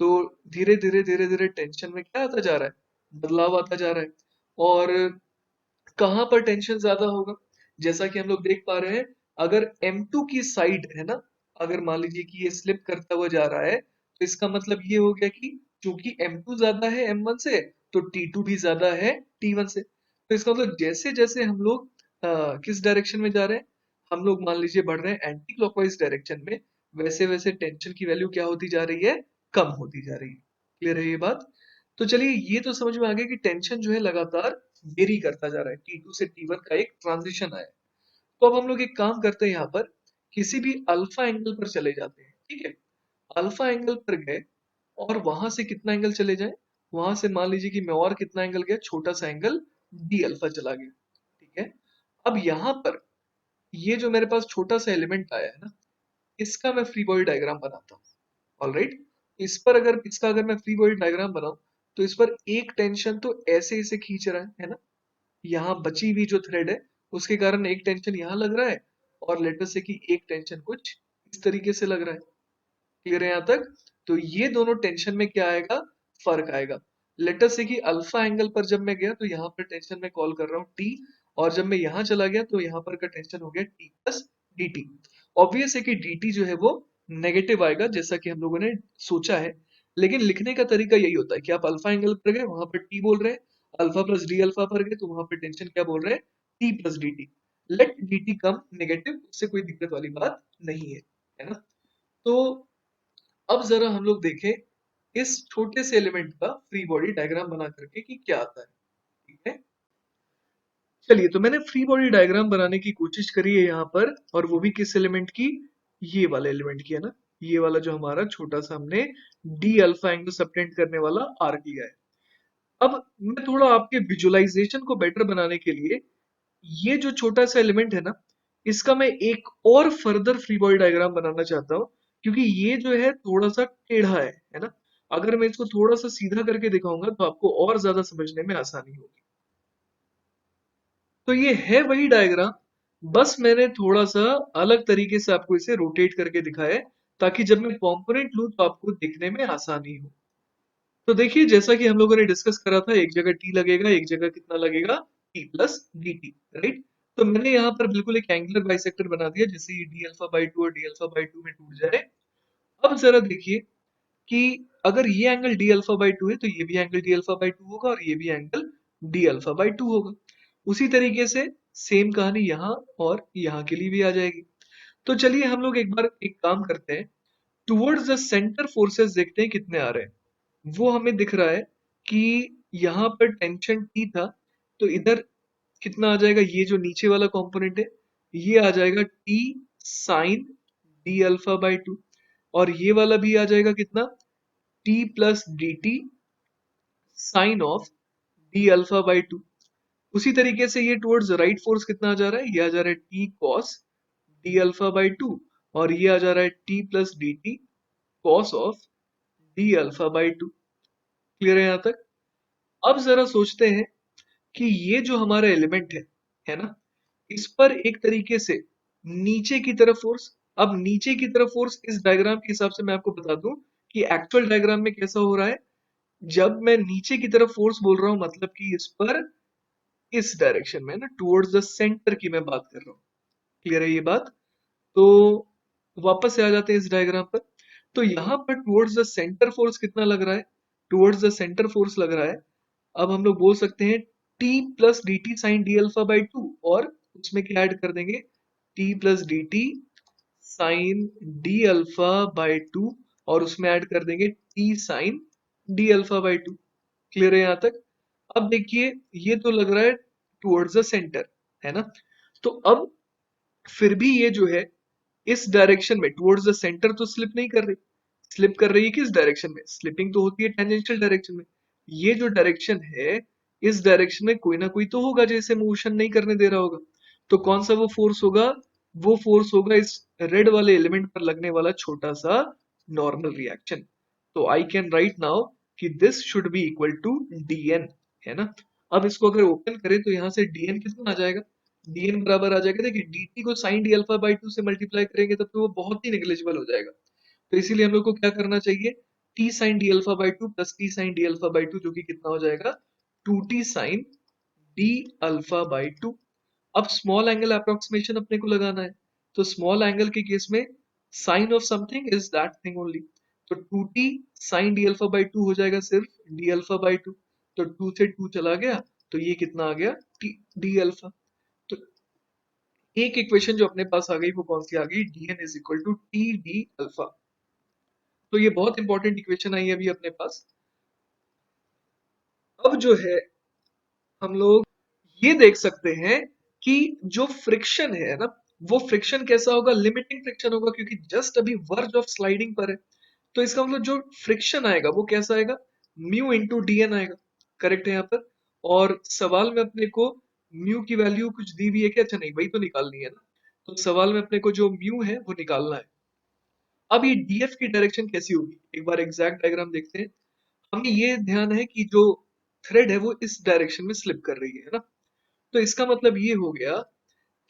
तो धीरे धीरे धीरे धीरे टेंशन में क्या आता जा रहा है, बदलाव आता जा रहा है। और कहाँ पर टेंशन ज्यादा होगा, जैसा कि हम लोग देख पा रहे हैं, अगर M2 की साइड, है ना, अगर मान लीजिए कि ये स्लिप करता हुआ जा रहा है, तो इसका मतलब ये हो गया कि चूंकि M2 ज्यादा है M1 से, तो T2 भी ज्यादा है T1 से। तो इसका मतलब जैसे जैसे हम लोग किस डायरेक्शन में जा रहे हैं, हम लोग मान लीजिए बढ़ रहे हैं एंटी क्लॉकवाइज डायरेक्शन में, वैसे वैसे टेंशन की वैल्यू क्या होती जा रही है, कम होती जा रही है। क्लियर है ये बात। तो चलिए ये तो समझ में आ गया कि टेंशन जो है लगातार वेरी करता जा रहा है, T2 से T1 का एक ट्रांजिशन आया। तो अब हम लोग एक काम करते हैं, यहाँ पर किसी भी अल्फा एंगल पर चले जाते हैं। ठीक है, अल्फा एंगल पर गए और वहां से कितना एंगल चले जाए, वहां से मान लीजिए कि मैं और कितना एंगल गया, छोटा सा एंगल डी अल्फा चला गया। ठीक है, अब यहाँ पर ये जो मेरे पास छोटा सा एलिमेंट आया है ना, इसका मैं फ्री बॉडी डायग्राम बनाता हूँ। ऑलराइट, इस पर अगर इसका अगर मैं फ्री बॉडी डायग्राम बनाऊं तो इस पर एक टेंशन तो ऐसे इसे खींच रहा है ना, यहाँ बची हुई जो थ्रेड है उसके कारण एक टेंशन यहाँ लग रहा है, और लेटर से कि एक टेंशन कुछ इस तरीके से लग रहा है। क्लियर है यहाँ तक? तो ये दोनों टेंशन में क्या आएगा, फर्क आएगा। लेटर से कि अल्फा एंगल पर जब मैं गया तो यहाँ पर टेंशन मैं कॉल कर रहा हूँ टी, और जब मैं यहाँ चला गया तो यहाँ पर का टेंशन हो गया T plus D T. Obvious है कि डी टी जो है वो नेगेटिव आएगा जैसा कि हम लोगों ने सोचा है, लेकिन लिखने का तरीका यही होता है कि आप अल्फा एंगल पर गए वहां पर टी बोल रहे हैं, अल्फा प्लस डी अल्फा पर गए तो वहां पर टेंशन क्या बोल रहे हैं, T plus D T. Let D T come negative, उससे कोई दिक्कत वाली बात नहीं है ना। तो अब जरा हम लोग देखें इस छोटे से एलिमेंट का फ्री बॉडी डायग्राम बना करके कि क्या आता है। ठीक है, चलिए तो मैंने फ्री बॉडी डायग्राम बनाने की कोशिश करी है यहाँ पर, और वो भी किस एलिमेंट की, ये वाले एलिमेंट की है ना, ये वाला जो हमारा छोटा सा हमने डी अल्फा एंगल सबटेंड करने वाला आर्क लिया है। अब मैं थोड़ा आपके विजुअलाइजेशन को बेटर बनाने के लिए ये जो छोटा सा एलिमेंट है ना, इसका मैं एक और फर्दर फ्री बॉडी डायग्राम बनाना चाहता हूँ, क्योंकि ये जो है थोड़ा सा टेढ़ा है ना। अगर मैं इसको थोड़ा सा सीधा करके दिखाऊंगा तो आपको और ज्यादा समझने में आसानी होगी। तो ये है वही डायग्राम, बस मैंने थोड़ा सा अलग तरीके से आपको इसे रोटेट करके दिखाया है, ताकि जब मैं कॉम्पोनेंट लूं तो आपको दिखने में आसानी हो। तो देखिए जैसा कि हम लोगों ने डिस्कस करा था, एक जगह टी लगेगा, एक जगह कितना लगेगा, T plus D T, right. तो मैंने यहाँ पर बिल्कुल एक एंगुलर बाइसेक्टर बना दिया जिससे ये डी अल्फा बाई टू और डी अल्फा बाई टू में टूट जाए। अब जरा देखिए कि अगर ये angle D alpha by two है तो ये भी angle D alpha by to होगा, और ये भी angle D alpha by to होगा। उसी तरीके से सेम कहानी यहाँ और यहाँ के लिए भी आ जाएगी। तो चलिए हम लोग एक बार एक काम करते हैं, टुवर्ड्स द सेंटर फोर्सेस देखते हैं कितने आ रहे हैं। वो हमें दिख रहा है कि यहाँ पर टेंशन टी था, तो इधर कितना आ जाएगा, ये जो नीचे वाला कंपोनेंट है ये आ जाएगा T sine D alpha by two, और ये वाला भी आ जाएगा कितना, T plus D T sine of D alpha by two. उसी तरीके से ये टुवर्ड्स राइट फोर्स कितना आ जा रहा है, ये आ जा रहा है T cos D alpha by two, और ये आ जा रहा है T plus D T cos of D alpha by two. Clear है यहाँ तक? अब जरा सोचते हैं कि ये जो हमारा एलिमेंट है ना, इस पर एक तरीके से नीचे की तरफ फोर्स, अब नीचे की तरफ फोर्स इस डायग्राम के हिसाब से मैं आपको बता दूं कि एक्चुअल डायग्राम में कैसा हो रहा है। जब मैं नीचे की तरफ फोर्स बोल रहा हूं मतलब कि इस पर इस डायरेक्शन में ना, टुवर्ड्स द सेंटर की मैं बात कर रहा हूँ। क्लियर है ये बात? तो वापस से आ जाते हैं इस डायग्राम पर। तो यहाँ पर टुवर्ड्स द सेंटर फोर्स कितना लग रहा है, टुवर्ड्स द सेंटर फोर्स लग रहा है, अब हम लोग बोल सकते हैं t plus D T sine D alpha by two, और उसमें क्या ऐड कर देंगे, t plus D T sine D alpha by two, और उसमें ऐड कर देंगे t sine D alpha by two. Clear है यहाँ तक? अब देखिए ये तो लग रहा है टुवर्ड्स द सेंटर, है ना। तो अब फिर भी ये जो है इस डायरेक्शन में टुवर्ड्स द सेंटर तो स्लिप नहीं कर रही, स्लिप कर रही है किस डायरेक्शन में, स्लिपिंग तो होती है टेंजेंशियल डायरेक्शन में। ये जो डायरेक्शन है इस डायरेक्शन में कोई ना कोई तो होगा जैसे मोशन नहीं करने दे रहा होगा। तो कौन सा वो फोर्स होगा, वो फोर्स होगा इस रेड वाले एलिमेंट पर लगने वाला छोटा सा नॉर्मल रिएक्शन। तो आई कैन राइट नाउ कि this should be equal to dn, है ना। अब इसको अगर ओपन करें तो यहाँ से dn कितना आ जाएगा, dn बराबर आ जाएगा, देखिए dt को sin d alpha by to से मल्टीप्लाई करेंगे तब तो वो बहुत ही नेग्लिजिबल हो जाएगा। तो इसीलिए हम लोग को क्या करना चाहिए, t sin d alpha by two plus t sin d alpha by two, जो कि कितना हो जाएगा 2t sin d alpha by two. अब स्मॉल एंगल अप्रोक्सीमेशन अपने को लगाना है, तो स्मॉल एंगल के केस में sine of something is that thing only. तो 2t sin d alpha by two हो जाएगा सिर्फ d अल्फा बाई टू, तो 2 से 2 चला गया, तो ये कितना आ गया d अल्फा। तो एक इक्वेशन जो अपने पास आ गई वो कौन सी आ गई, dn is equal to T D alpha. तो ये बहुत इंपॉर्टेंट इक्वेशन आई है अभी अपने पास। अब जो है हम लोग ये देख सकते हैं कि जो फ्रिक्शन है ना, वो फ्रिक्शन कैसा होगा, लिमिटिंग फ्रिक्शन होगा, क्योंकि जस्ट अभी वर्ज ऑफ स्लाइडिंग पर है। तो इसका मतलब जो फ्रिक्शन आएगा वो कैसा आएगा, म्यू इंटू डी एन आएगा। करेक्ट है यहाँ पर? और सवाल में अपने को म्यू की वैल्यू कुछ दी हुई है क्या, अच्छा नहीं वही तो निकालनी है ना। तो सवाल में अपने को जो म्यू है वो निकालना है। अब ये डीएफ की डायरेक्शन कैसी होगी, एक बार एग्जैक्ट डायग्राम देखते हैं। हमें ये ध्यान है कि जो थ्रेड है वो इस डायरेक्शन में स्लिप कर रही है ना। तो इसका मतलब ये हो गया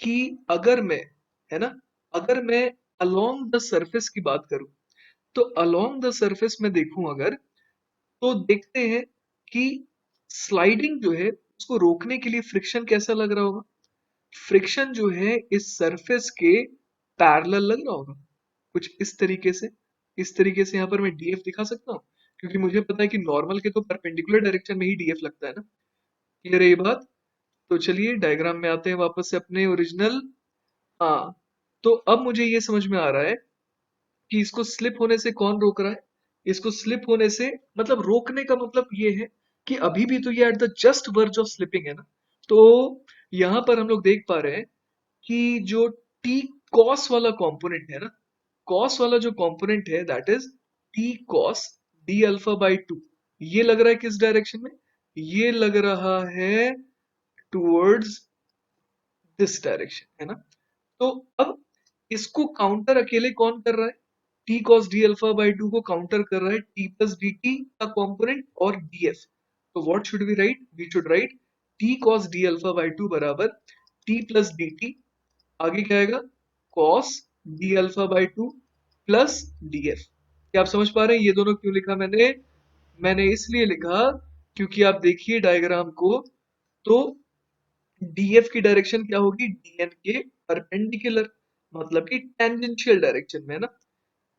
कि अगर मैं, है ना, अगर मैं अलोंग द सरफेस की बात करूं, तो अलोंग द सरफेस में देखूं अगर, तो देखते हैं कि स्लाइडिंग जो है उसको रोकने के लिए फ्रिक्शन कैसा लग रहा होगा। फ्रिक्शन जो है इस सरफेस के पैरेलल लग रहा होगा, कुछ इस तरीके से। इस तरीके से यहाँ पर मैं डीएफ दिखा सकता हूँ, क्योंकि मुझे पता है कि नॉर्मल के तो परपेंडिकुलर डायरेक्शन में ही डीएफ लगता है ना। क्लियर है ये बात? तो चलिए डायग्राम में आते हैं वापस से अपने ओरिजिनल। हाँ, तो अब मुझे ये समझ में आ रहा है कि इसको स्लिप होने से कौन रोक रहा है। इसको स्लिप होने से मतलब रोकने का मतलब ये है कि अभी भी तो ये at the just verge of slipping है ना। तो यहाँ पर हम लोग देख पा रहे हैं कि जो टी कॉस वाला कंपोनेंट है ना, कॉस वाला जो कंपोनेंट है that is T cos D alpha by to, ये लग रहा है किस डायरेक्शन में, ये लग रहा है टुवर्ड्स दिस डायरेक्शन, है ना। तो अब इसको काउंटर अकेले कौन कर रहा है, T cos D alpha by two को काउंटर कर रहा है टी प्लस डी टी का कॉम्पोनेंट और डीएफ। तो what should we write, we should write T cos D alpha by two बराबर टी प्लस डी टी, आगे क्या आएगा, cos D alpha by two plus DF. क्या आप समझ पा रहे हैं ये दोनों क्यों लिखा मैंने? मैंने इसलिए लिखा क्योंकि आप देखिए डायग्राम को, तो डीएफ की डायरेक्शन क्या होगी, डीएन के परपेंडिकुलर, मतलब कि टेंजेंशियल डायरेक्शन में, है ना।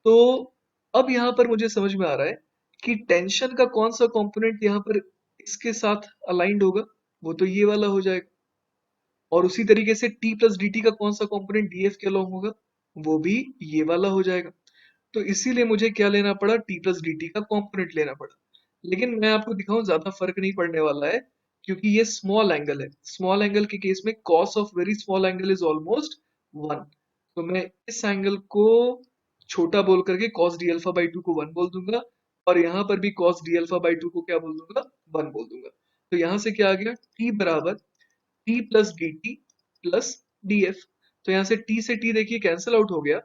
तो अब यहाँ पर मुझे समझ में आ रहा है कि टेंशन का कौन सा कंपोनेंट यहाँ पर इसके साथ अलाइंड होगा, वो तो ये वाला हो जाएगा। और उसी तरीके से टी प्लस डी टी का कौन सा कंपोनेंट डीएफ के अलॉन्ग होगा, वो भी ये वाला हो जाएगा। तो इसीलिए मुझे क्या लेना पड़ा, टी प्लस डी टी का कंपोनेंट लेना पड़ा। लेकिन मैं आपको दिखाऊं ज्यादा फर्क नहीं पड़ने वाला है, क्योंकि ये स्मॉल एंगल है। स्मॉल एंगल के केस में cos of very small angle is almost one. तो मैं इस एंगल को छोटा बोल करके cos D alpha by two को वन बोल दूंगा, और यहाँ पर भी cos D alpha by two को क्या बोल दूंगा, वन बोल दूंगा। तो यहाँ से क्या आ गया, टी बराबर T plus D T plus D F. तो यहाँ से टी से टी देखिए कैंसिल आउट हो गया,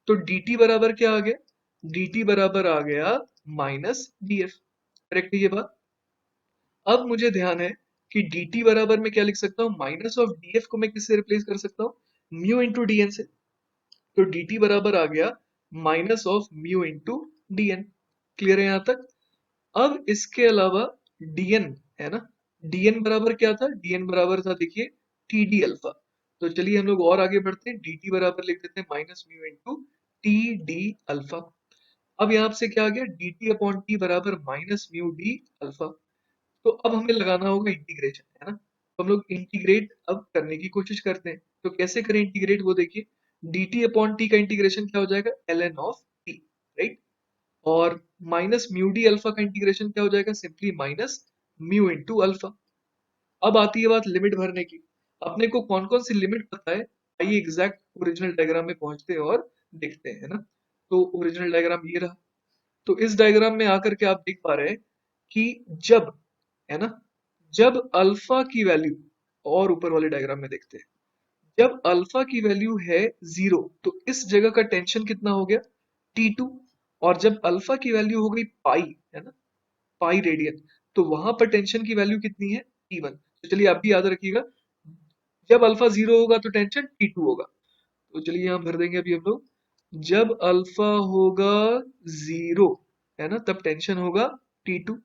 तो डी टी बराबर क्या आ गया, डी टी बराबर आ गया माइनस डी एफ। करेक्ट है ये बात? अब मुझे ध्यान है कि dt बराबर में क्या लिख सकता हूँ, माइनस ऑफ df को मैं किससे रिप्लेस कर सकता हूँ, म्यू इंटू dn से। तो dt बराबर आ गया minus of mu into dn। Clear है यहाँ तक? अब इसके अलावा dn, है ना, dn बराबर क्या था, dn बराबर था देखिए टी डी अल्फा। तो चलिए हम लोग और आगे बढ़ते हैं, dt बराबर लिख देते हैं minus mu into T D alpha. अब यहाँ से क्या आ गया, dt अपॉन टी बराबर माइनस म्यू डी अल्फा। तो अब हमें लगाना होगा इंटीग्रेशन, है ना। तो हम लोग इंटीग्रेट अब करने की कोशिश करते हैं। तो कैसे करें इंटीग्रेट, वो देखिए, dt अपॉन टी का इंटीग्रेशन क्या हो जाएगा, ln ऑफ t, राइट। और माइनस म्यू डी अल्फा का इंटीग्रेशन क्या हो जाएगा, simply minus mu into alpha. अब आती है बात लिमिट भरने की। अपने को कौन कौन सी लिमिट पता है, आइए एग्जैक्ट ओरिजिनल डायग्राम में पहुंचते हैं और देखते हैं, है ना। तो ओरिजिनल डायग्राम ये रहा। तो इस डायग्राम में आकर के आप देख पा रहे हैं कि जब, है ना, जब अल्फा की वैल्यू, और ऊपर वाले डायग्राम में देखते हैं, जब अल्फा की वैल्यू है जीरो, तो इस जगह का टेंशन कितना हो गया, T2। और जब अल्फा की वैल्यू हो गई पाई, है ना, पाई रेडियन, तो वहां पर टेंशन की वैल्यू कितनी है, T1। तो चलिए आप भी याद रखिएगा, जब अल्फा जीरो होगा तो टेंशन T2 होगा। तो चलिए यहाँ भर देंगे अभी हम लोग, जब अल्फा होगा जीरो, है ना, तब टेंशन होगा T2।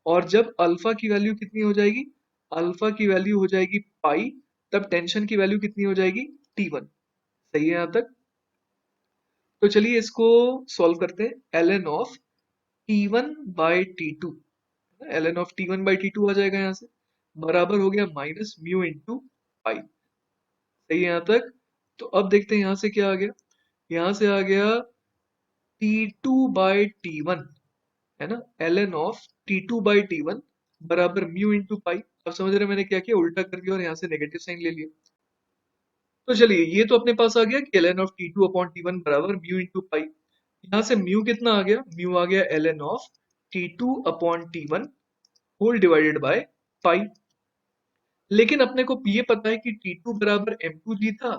और जब अल्फा की वैल्यू कितनी हो जाएगी, अल्फा की वैल्यू हो जाएगी पाई, तब टेंशन की वैल्यू कितनी हो जाएगी, T1। सही है यहाँ तक? तो चलिए इसको सॉल्व करते हैं, ln of T1 by T2, ln of T1 by T2 आ जाएगा यहाँ से, बराबर हो गया माइनस म्यू इंटू पाई। सही है यहाँ तक? तो अब देखते हैं यहाँ से क्या आ गया, यहाँ से आ गया T2 बाई T1, है ना, ln of T2 by T1 बराबर म्यू इंटू पाई। अब समझ रहे हैं मैंने क्या किया, उल्टा कर दिया और यहाँ से नेगेटिव साइन ले लिया। तो चलिए ये तो अपने पास आ गया कि ln of T2 upon T1 बराबर म्यू इंटू पाई। यहाँ से म्यू कितना आ गया, म्यू आ गया ln of T2 upon T1 whole divided by pi. लेकिन अपने को ये पता है कि T2 बराबर M2 जी था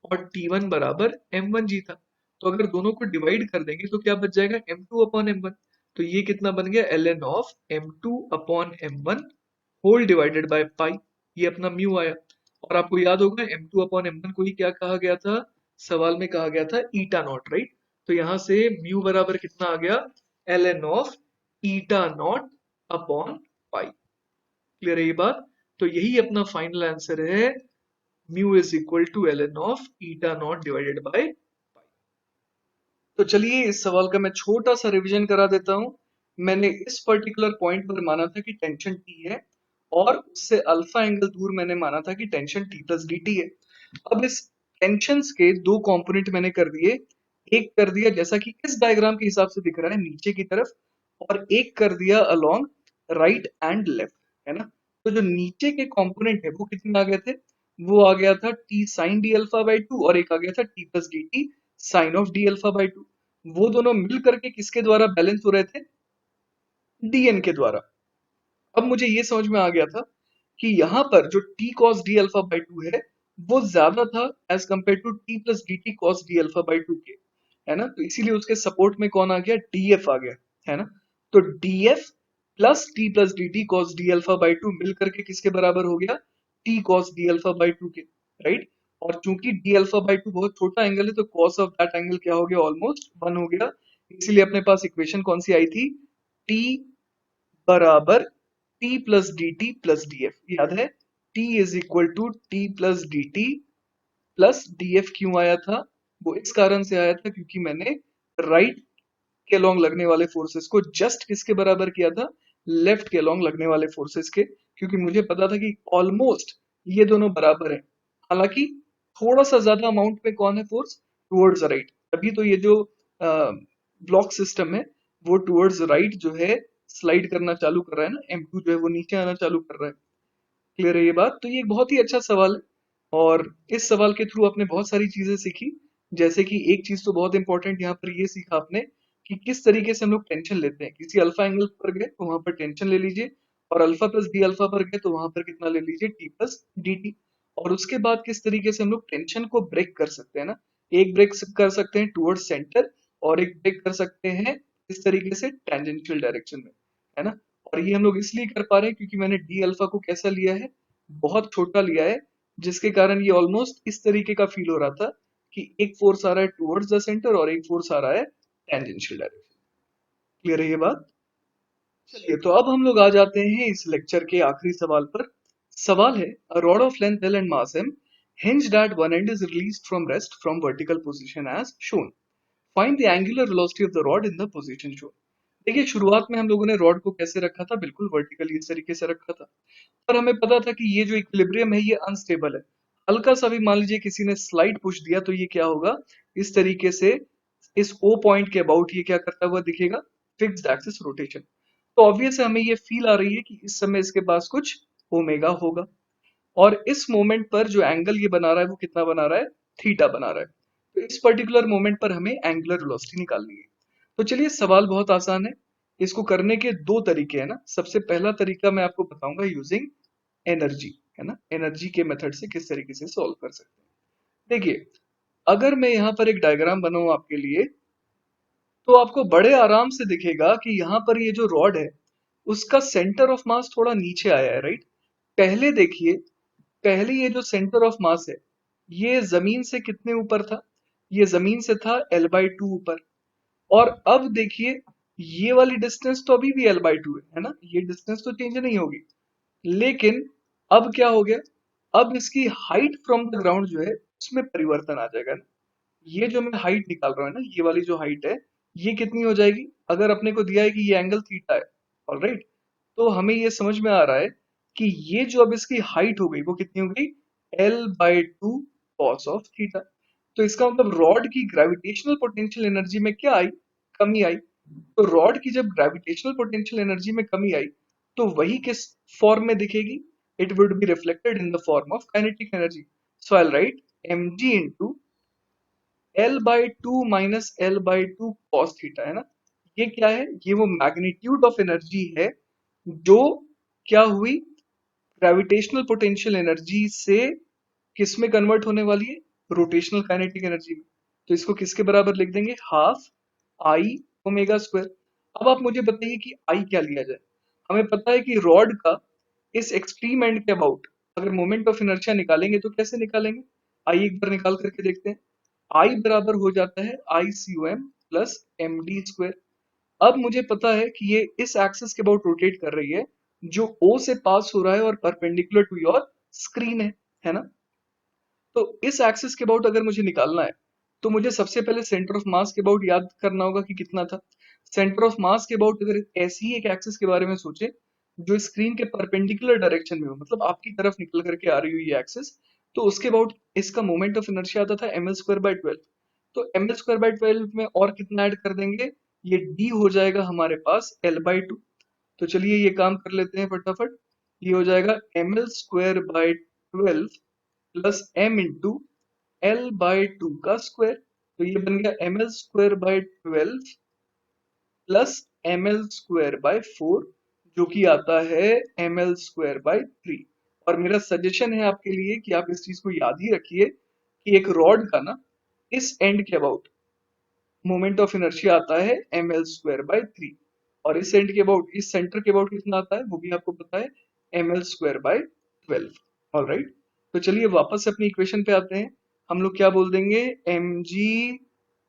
और T1 बराबर M1 जी था। तो अगर दोनों को डिवाइड कर देंगे तो क्या बच जाएगा, m2 अपॉन m1। तो ये कितना बन गया, ln of m2 upon m1 whole divided by pi, ये अपना म्यू आया। और आपको याद होगा m2 अपॉन m1 को ही क्या कहा गया था, सवाल में कहा गया था ईटा नॉट, राइट। तो यहाँ से म्यू बराबर कितना आ गया, ln of eta naught upon pi. Clear है ये बात। तो यही अपना फाइनल आंसर है, mu is equal to ln of eta naught divided by. तो चलिए इस सवाल का मैं छोटा सा रिवीजन करा देता हूं। मैंने इस पर्टिकुलर पॉइंट पर माना था कि टेंशन टी है, और उससे अल्फा एंगल दूर मैंने माना था कि tension T plus D T है। अब इस टेंशंस के दो कंपोनेंट मैंने कर दिए, एक कर दिया जैसा कि इस डायग्राम के हिसाब से दिख रहा है नीचे की तरफ, और एक कर दिया अलोंग राइट एंड लेफ्ट, है ना। तो जो नीचे के कंपोनेंट है वो कितने आ गए थे, वो आ गया था T sine D alpha by two, और एक आ गया था T plus D T sine of D alpha by two. वो दोनों मिल करके किसके द्वारा बैलेंस हो रहे थे, डीएन के द्वारा। अब मुझे ये समझ में आ गया था कि यहाँ पर जो T cos D alpha by two है वो ज्यादा था as compare to T plus D T cos D alpha by two के, है ना। तो इसीलिए उसके सपोर्ट में कौन आ गया, डीएफ आ गया, है ना। तो DF plus T plus D T cos D alpha by two मिल करके किसके बराबर हो गया, T cos D alpha by two के, राइट। और चूंकि डी अल्फा बाई टू बहुत छोटा एंगल है तो कॉस ऑफ दैट एंगल क्या हो गया, ऑलमोस्ट वन हो गया। इसीलिए अपने पास इक्वेशन कौन सी आई थी, टी बराबर T plus D T plus D F, याद है। T is equal to T plus D T plus D F. क्यों आया था, वो इस कारण से आया था क्योंकि मैंने राइट के अलोंग लगने वाले फोर्सेस को जस्ट किसके बराबर किया था, लेफ्ट के अलोंग लगने वाले फोर्सेस के, क्योंकि मुझे पता था कि ऑलमोस्ट ये दोनों बराबर हैं। हालांकि थोड़ा सा ज्यादा अमाउंट में कौन है फोर्स, टुवर्ड्स राइट। तभी तो ये जो ब्लॉक सिस्टम है वो टुवर्ड्स राइट जो है स्लाइड करना चालू कर रहा है ना, M2 जो है वो नीचे आना चालू कर रहा है। क्लियर है ये बात। तो ये एक बहुत ही अच्छा सवाल है, और इस सवाल के थ्रू आपने बहुत सारी चीजें सीखी। जैसे कि एक चीज तो बहुत इंपॉर्टेंट यहाँ पर ये सीखा आपने कि किस तरीके से हम लोग टेंशन लेते हैं। किसी अल्फा एंगल पर गए तो वहां पर टेंशन ले लीजिए, और अल्फा प्लस डी अल्फा पर गए तो वहां पर कितना ले लीजिए, टी प्लस डी टी। और उसके बाद किस तरीके से हम लोग टेंशन को ब्रेक कर सकते हैं ना, एक ब्रेक कर सकते हैं टुवर्ड सेंटर, और एक ब्रेक कर सकते हैं इस तरीके से टेंजेंशियल डायरेक्शन में, है ना। और ये हम लोग इसलिए कर पा रहे हैं क्योंकि मैंने डी अल्फा को कैसा लिया है, बहुत छोटा लिया है, जिसके कारण ये ऑलमोस्ट इस तरीके का फील हो रहा था कि एक फोर्स आ रहा है टुवर्ड्स द सेंटर और एक फोर्स आ रहा है टेंजेंशियल डायरेक्शन। क्लियर है ये बात। चलिए तो अब हम लोग आ जाते हैं इस लेक्चर के आखिरी सवाल पर। सवाल है, a rod of length L and mass m hinged at one end is released from rest from vertical position as shown. Find the angular velocity of the rod in the position shown. देखिए शुरुआत में हम लोगों ने rod को कैसे रखा था, बिल्कुल वर्टिकली इस तरीके से रखा था, पर हमें पता था कि ये जो इक्विलिब्रियम है ये अनस्टेबल है। हल्का सा भी मान लीजिए किसी ने स्लाइड पुश दिया तो ये क्या होगा, इस तरीके से इस ओ पॉइंट के अबाउट ये क्या करता हुआ दिखेगा, फिक्स्ड एक्सिस रोटेशन। तो ऑब्वियस है हमें ये फील आ रही है कि इस समय इसके पास कुछ ओमेगा होगा, और इस मोमेंट पर जो एंगल ये बना रहा है वो कितना बना रहा है, थीटा बना रहा है। तो इस पर्टिकुलर मोमेंट पर हमें एंगुलर वेलोसिटी निकालनी है। तो चलिए सवाल बहुत आसान है, इसको करने के दो तरीके हैं ना। सबसे पहला तरीका मैं आपको बताऊंगा यूजिंग एनर्जी, है ना, एनर्जी के मेथड से किस तरीके से सॉल्व कर सकते हैं। देखिए अगर मैं यहाँ पर एक डायग्राम बनाऊं आपके लिए, तो आपको बड़े आराम से दिखेगा कि यहाँ पर ये जो रॉड है उसका सेंटर ऑफ मास थोड़ा नीचे आया है, राइट। पहले देखिए, पहले ये जो सेंटर ऑफ मास है ये जमीन से कितने ऊपर था, ये जमीन से था L/2 ऊपर। और अब देखिए ये वाली डिस्टेंस तो अभी भी L/2 है ना, ये डिस्टेंस तो चेंज नहीं होगी। लेकिन अब क्या हो गया, अब इसकी हाइट फ्रॉम द ग्राउंड जो है उसमें परिवर्तन आ जाएगा ना। ये जो मैं हाइट निकाल रहा हूँ ना, ये वाली जो हाइट है ये कितनी हो जाएगी, अगर अपने को दिया है कि ये एंगल थीटा है, ऑलराइट, तो हमें ये समझ में आ रहा है कि ये जो अब इसकी हाइट हो गई वो कितनी हो गई, L/2 cos ऑफ थीटा। तो इसका मतलब रॉड की ग्रेविटेशनल पोटेंशियल एनर्जी में क्या आई, कमी आई। तो रॉड की जब ग्रेविटेशनल पोटेंशियल एनर्जी में कमी आई तो वही किस फॉर्म में दिखेगी, it would be reflected in the form of kinetic energy. So I right mg into L/2 minus L/2 cos theta, है ना। ये क्या है, ये वो मैग्नीट्यूड ऑफ एनर्जी है जो क्या हुई, ग्रेविटेशनल पोटेंशियल एनर्जी से किस में कन्वर्ट होने वाली है, रोटेशनल काइनेटिक एनर्जी में। तो इसको किसके बराबर लिख देंगे, हाफ आई ओमेगा स्क्वायर। अब आप मुझे बताइए कि आई क्या लिया जाए। हमें पता है कि रॉड का इस एक्सट्रीम एंड के अबाउट अगर मोमेंट ऑफ इनर्शिया निकालेंगे तो कैसे निकालेंगे, आई एक बार निकाल करके देखते हैं। आई बराबर हो जाता है I C O M plus M D square. अब मुझे पता है कि ये इस एक्सिस के अबाउट रोटेट कर रही है जो ओ से पास हो रहा है और परपेंडिकुलर टू योर स्क्रीन है ना। तो इस एक्सिस के अबाउट अगर मुझे निकालना है तो मुझे सबसे पहले सेंटर ऑफ मास के अबाउट याद करना होगा कि कितना था। सेंटर ऑफ मास के अबाउट अगर ऐसी ही एक एक्सिस के बारे में सोचे जो स्क्रीन के परपेंडिकुलर डायरेक्शन में हो, मतलब आपकी तरफ निकल करके आ रही हुई ये एक्सिस, तो उसके अबाउट इसका मोमेंट ऑफ इनर्शिया आता था एम एल स्क्वायर बाई 12। तो एम एल स्क्वायर बाई 12 में और कितना ऐड कर देंगे, ये डी हो जाएगा हमारे पास एल बाई 2। तो चलिए ये काम कर लेते हैं फटाफट। ये हो जाएगा M L square by 12 plus M into L by 2 का स्क्वायर। तो ये बन गया M L square by 12 plus M L square by 4, जो कि आता है एम एल स्क्वायर बाई 3। और मेरा सजेशन है आपके लिए कि आप इस चीज को याद ही रखिए कि एक रॉड का ना इस एंड के अबाउट मोमेंट ऑफ इनर्शिया आता है एम एल स्क्वायर बाई 3, और इस एंड के अबाउट इस सेंटर के अबाउट कितना आता है वो भी आपको पता है, M L square by 12। All right. तो चलिए वापस से अपनी इक्वेशन पे आते हैं। हम लोग क्या बोल देंगे, M G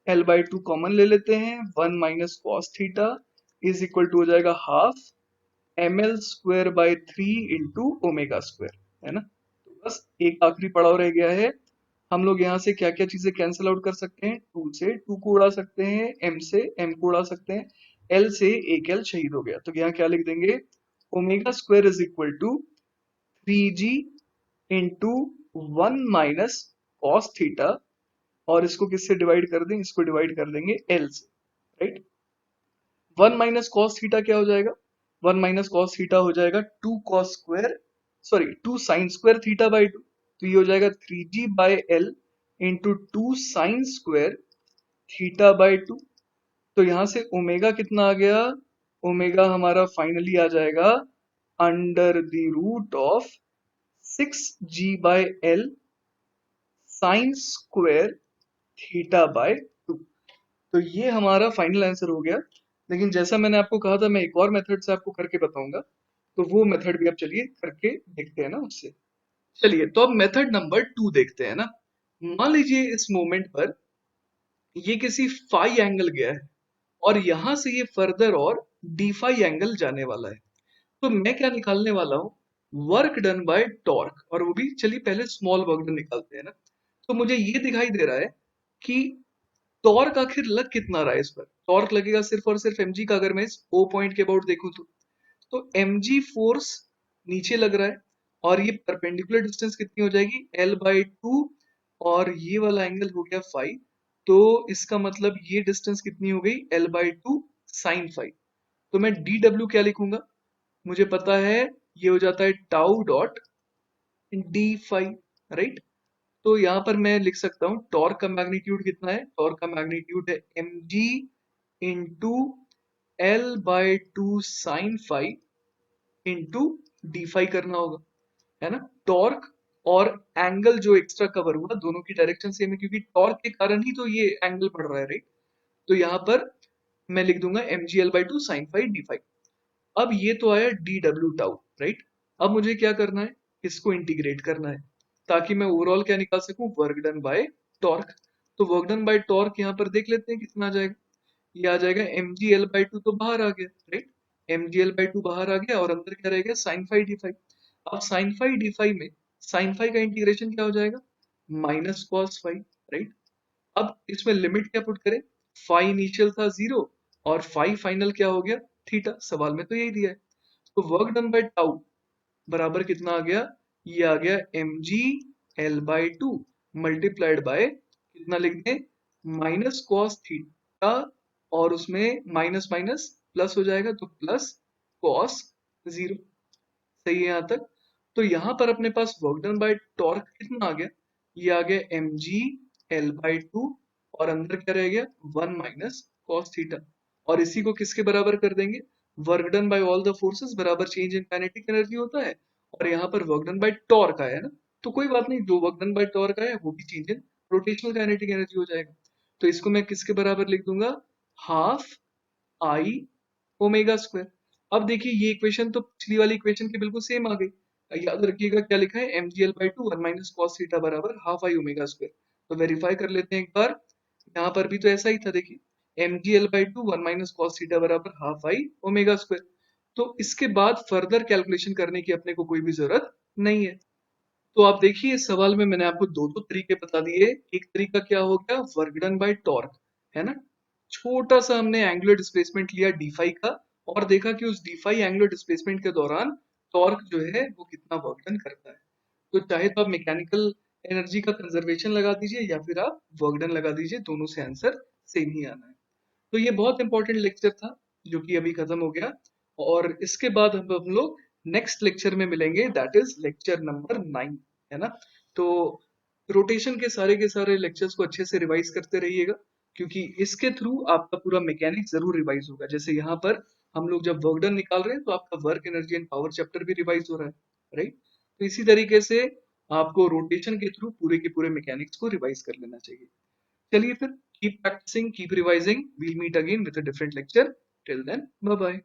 L by 2 common ले लेते हैं, 1 - cos theta is equal to हो जाएगा half M L square by 3 into omega square, है ना। तो बस एक आखिरी पड़ाव रह गया है। हम लोग यहाँ से क्या क्या चीजें कैंसिल आउट कर सकते हैं, 2 से 2 को उड़ा सकते हैं, m से m को उड़ा सकते हैं, l से एक l शहीद हो गया। तो यहाँ क्या लिख देंगे, omega square is equal to 3g into 1 - cos theta, और इसको किससे डिवाइड कर दें, इसको डिवाइड कर देंगे l से, राइट। 1 - cos थीटा क्या हो जाएगा, 1 - cos थीटा हो जाएगा 2 cos square, sorry 2 sin square theta by 2। तो ये हो जाएगा 3g/l into 2 sin square theta by 2। तो यहाँ से ओमेगा कितना आ गया, ओमेगा हमारा फाइनली आ जाएगा under the root of 6g/l sine square theta by 2। तो ये हमारा फाइनल आंसर हो गया। लेकिन जैसा मैंने आपको कहा था मैं एक और मेथड से आपको करके बताऊंगा, तो वो मेथड भी आप चलिए करके देखते हैं ना उससे। चलिए तो अब मेथड नंबर 2 देखते हैं ना। मान लीजिए इस मोमेंट पर ये किसी फाई एंगल गया है और यहां से ये फर्दर और डी फाई एंगल जाने वाला है। तो मैं क्या निकालने वाला हूँ, वर्क डन बाय टॉर्क, और वो भी चलिए पहले स्मॉल वर्क डन निकालते हैं ना। तो मुझे ये दिखाई दे रहा है कि टॉर्क आखिर लग कितना रहा है इस पर। टॉर्क लगेगा सिर्फ और सिर्फ mg का, अगर मैं इस O पॉइंट के अबाउट देखूं तो mg फोर्स नीचे लग रहा है, और ये परपेंडिकुलर डिस्टेंस कितनी हो जाएगी l/2, और ये वाला एंगल हो गया फाई। तो इसका मतलब ये डिस्टेंस कितनी हो गई l/2 साइन फाई। तो मैं dw क्या लिखूंगा, मुझे पता है ये हो जाता है tau dot D phi, right. तो यहाँ पर मैं लिख सकता हूँ टॉर्क का मैग्नीट्यूड कितना है, टॉर्क का मैग्नीट्यूड है mg into l/2 sine phi into D phi करना होगा, है ना। टॉर्क और एंगल जो एक्स्ट्रा कवर हुआ दोनों की डायरेक्शन सेम है, क्योंकि टॉर्क के कारण ही तो ये एंगल बढ़ रहा है, राइट। तो यहाँ पर मैं लिख दूंगा mg/2 sine phi D phi. अब ये तो आया डी डब्ल्यू टाउ, राइट। अब मुझे क्या करना है, इसको इंटीग्रेट करना है ताकि मैं ओवरऑल क्या निकाल सकूं, वर्क डन बाय टॉर्क। तो वर्क डन बाय टॉर्क यहाँ पर देख लेते हैं कितना आ जाएगा। ये आ जाएगा mgl/2, तो बाहर आ गया, राइट। mgl/2 बाहर आ गया और अंदर क्या रह गया, साइन फाई डी फाई। अब साइन फाई डी फाई में साइन फाई का इंटीग्रेशन क्या हो जाएगा, -cos फाई, राइट। अब इसमें लिमिट क्या पुट करें, फाई इनिशियल था 0 और फाई फाइनल क्या हो गया थीटा, सवाल में तो यही दिया है। तो वर्क डन बाय टाउ बराबर कितना आ गया, ये आ गया mg l/2 मल्टीप्लाइड बाय कितना लिख दें, -cos थीटा, और उसमें माइनस माइनस प्लस हो जाएगा तो प्लस cos 0। सही है यहाँ तक। तो यहाँ पर अपने पास वर्क डन बाय टॉर्क कितना आ गया, ये आ गया mg l/2, और अंदर क्या रह गया 1 - cos थीटा, और इसी को किसके बराबर कर देंगे, work done by all the forces बराबर चेंज इन काइनेटिक एनर्जी होता है, और यहाँ पर वर्क डन बाय टॉर्क आया है ना। तो कोई बात नहीं, जो वर्क डन बाय टॉर्क आया वो भी change in rotational kinetic energy हो जाएगा। तो इसको मैं किसके बराबर लिख दूंगा, हाफ आई ओमेगा स्क्वायर। अब देखिए ये इक्वेशन तो पिछली वाली इक्वेशन के बिल्कुल सेम आ गई। याद रखिएगा क्या लिखा है, mgl/2 1 माइनस कॉस थीटा बराबर हाफ आई ओमेगा स्क्वायर। तो वेरीफाई कर लेते हैं एक बार, यहाँ पर भी तो ऐसा ही था। देखिए mgl/2 1 माइनस कॉस थीटा बराबर हाफ आई ओमेगा स्क्वायर। तो इसके बाद फर्दर कैलकुलेशन करने की अपने को कोई भी जरूरत नहीं है। तो आप देखिए इस सवाल में मैंने आपको दो दो तरीके बता दिए। एक तरीका क्या हो गया, वर्क डन बाय टॉर्क, है ना। छोटा सा हमने एंगुलर डिस्प्लेसमेंट लिया डी फाई का, और देखा कि उस डी फाई एंगुलर डिस्प्लेसमेंट के दौरान टॉर्क जो है वो कितना वर्क डन करता है। तो चाहे तो आप मैकेनिकल एनर्जी का कंजर्वेशन लगा दीजिए या फिर आप वर्क डन लगा दीजिए, दोनों से आंसर सेम ही आना है। तो ये बहुत इंपॉर्टेंट लेक्चर था जो कि अभी खत्म हो गया। और इसके बाद हम लोग नेक्स्ट लेक्चर में मिलेंगे, दैट इज लेक्चर नंबर 9, है ना। तो रोटेशन के सारे लेक्चर्स को अच्छे से रिवाइज करते रहिएगा, क्योंकि इसके थ्रू आपका पूरा मैकेनिक्स जरूर रिवाइज होगा। जैसे यहाँ पर हम लोग जब वर्क डन निकाल रहे हैं तो आपका work energy and power chapter भी रिवाइज हो रहा है, राइट। तो इसी तरीके से आपको रोटेशन के थ्रू पूरे के पूरे मैकेनिक्स को रिवाइज कर लेना चाहिए। चलिए फिर, keep practicing, keep revising. We'll meet again with a different lecture. Till then, bye bye.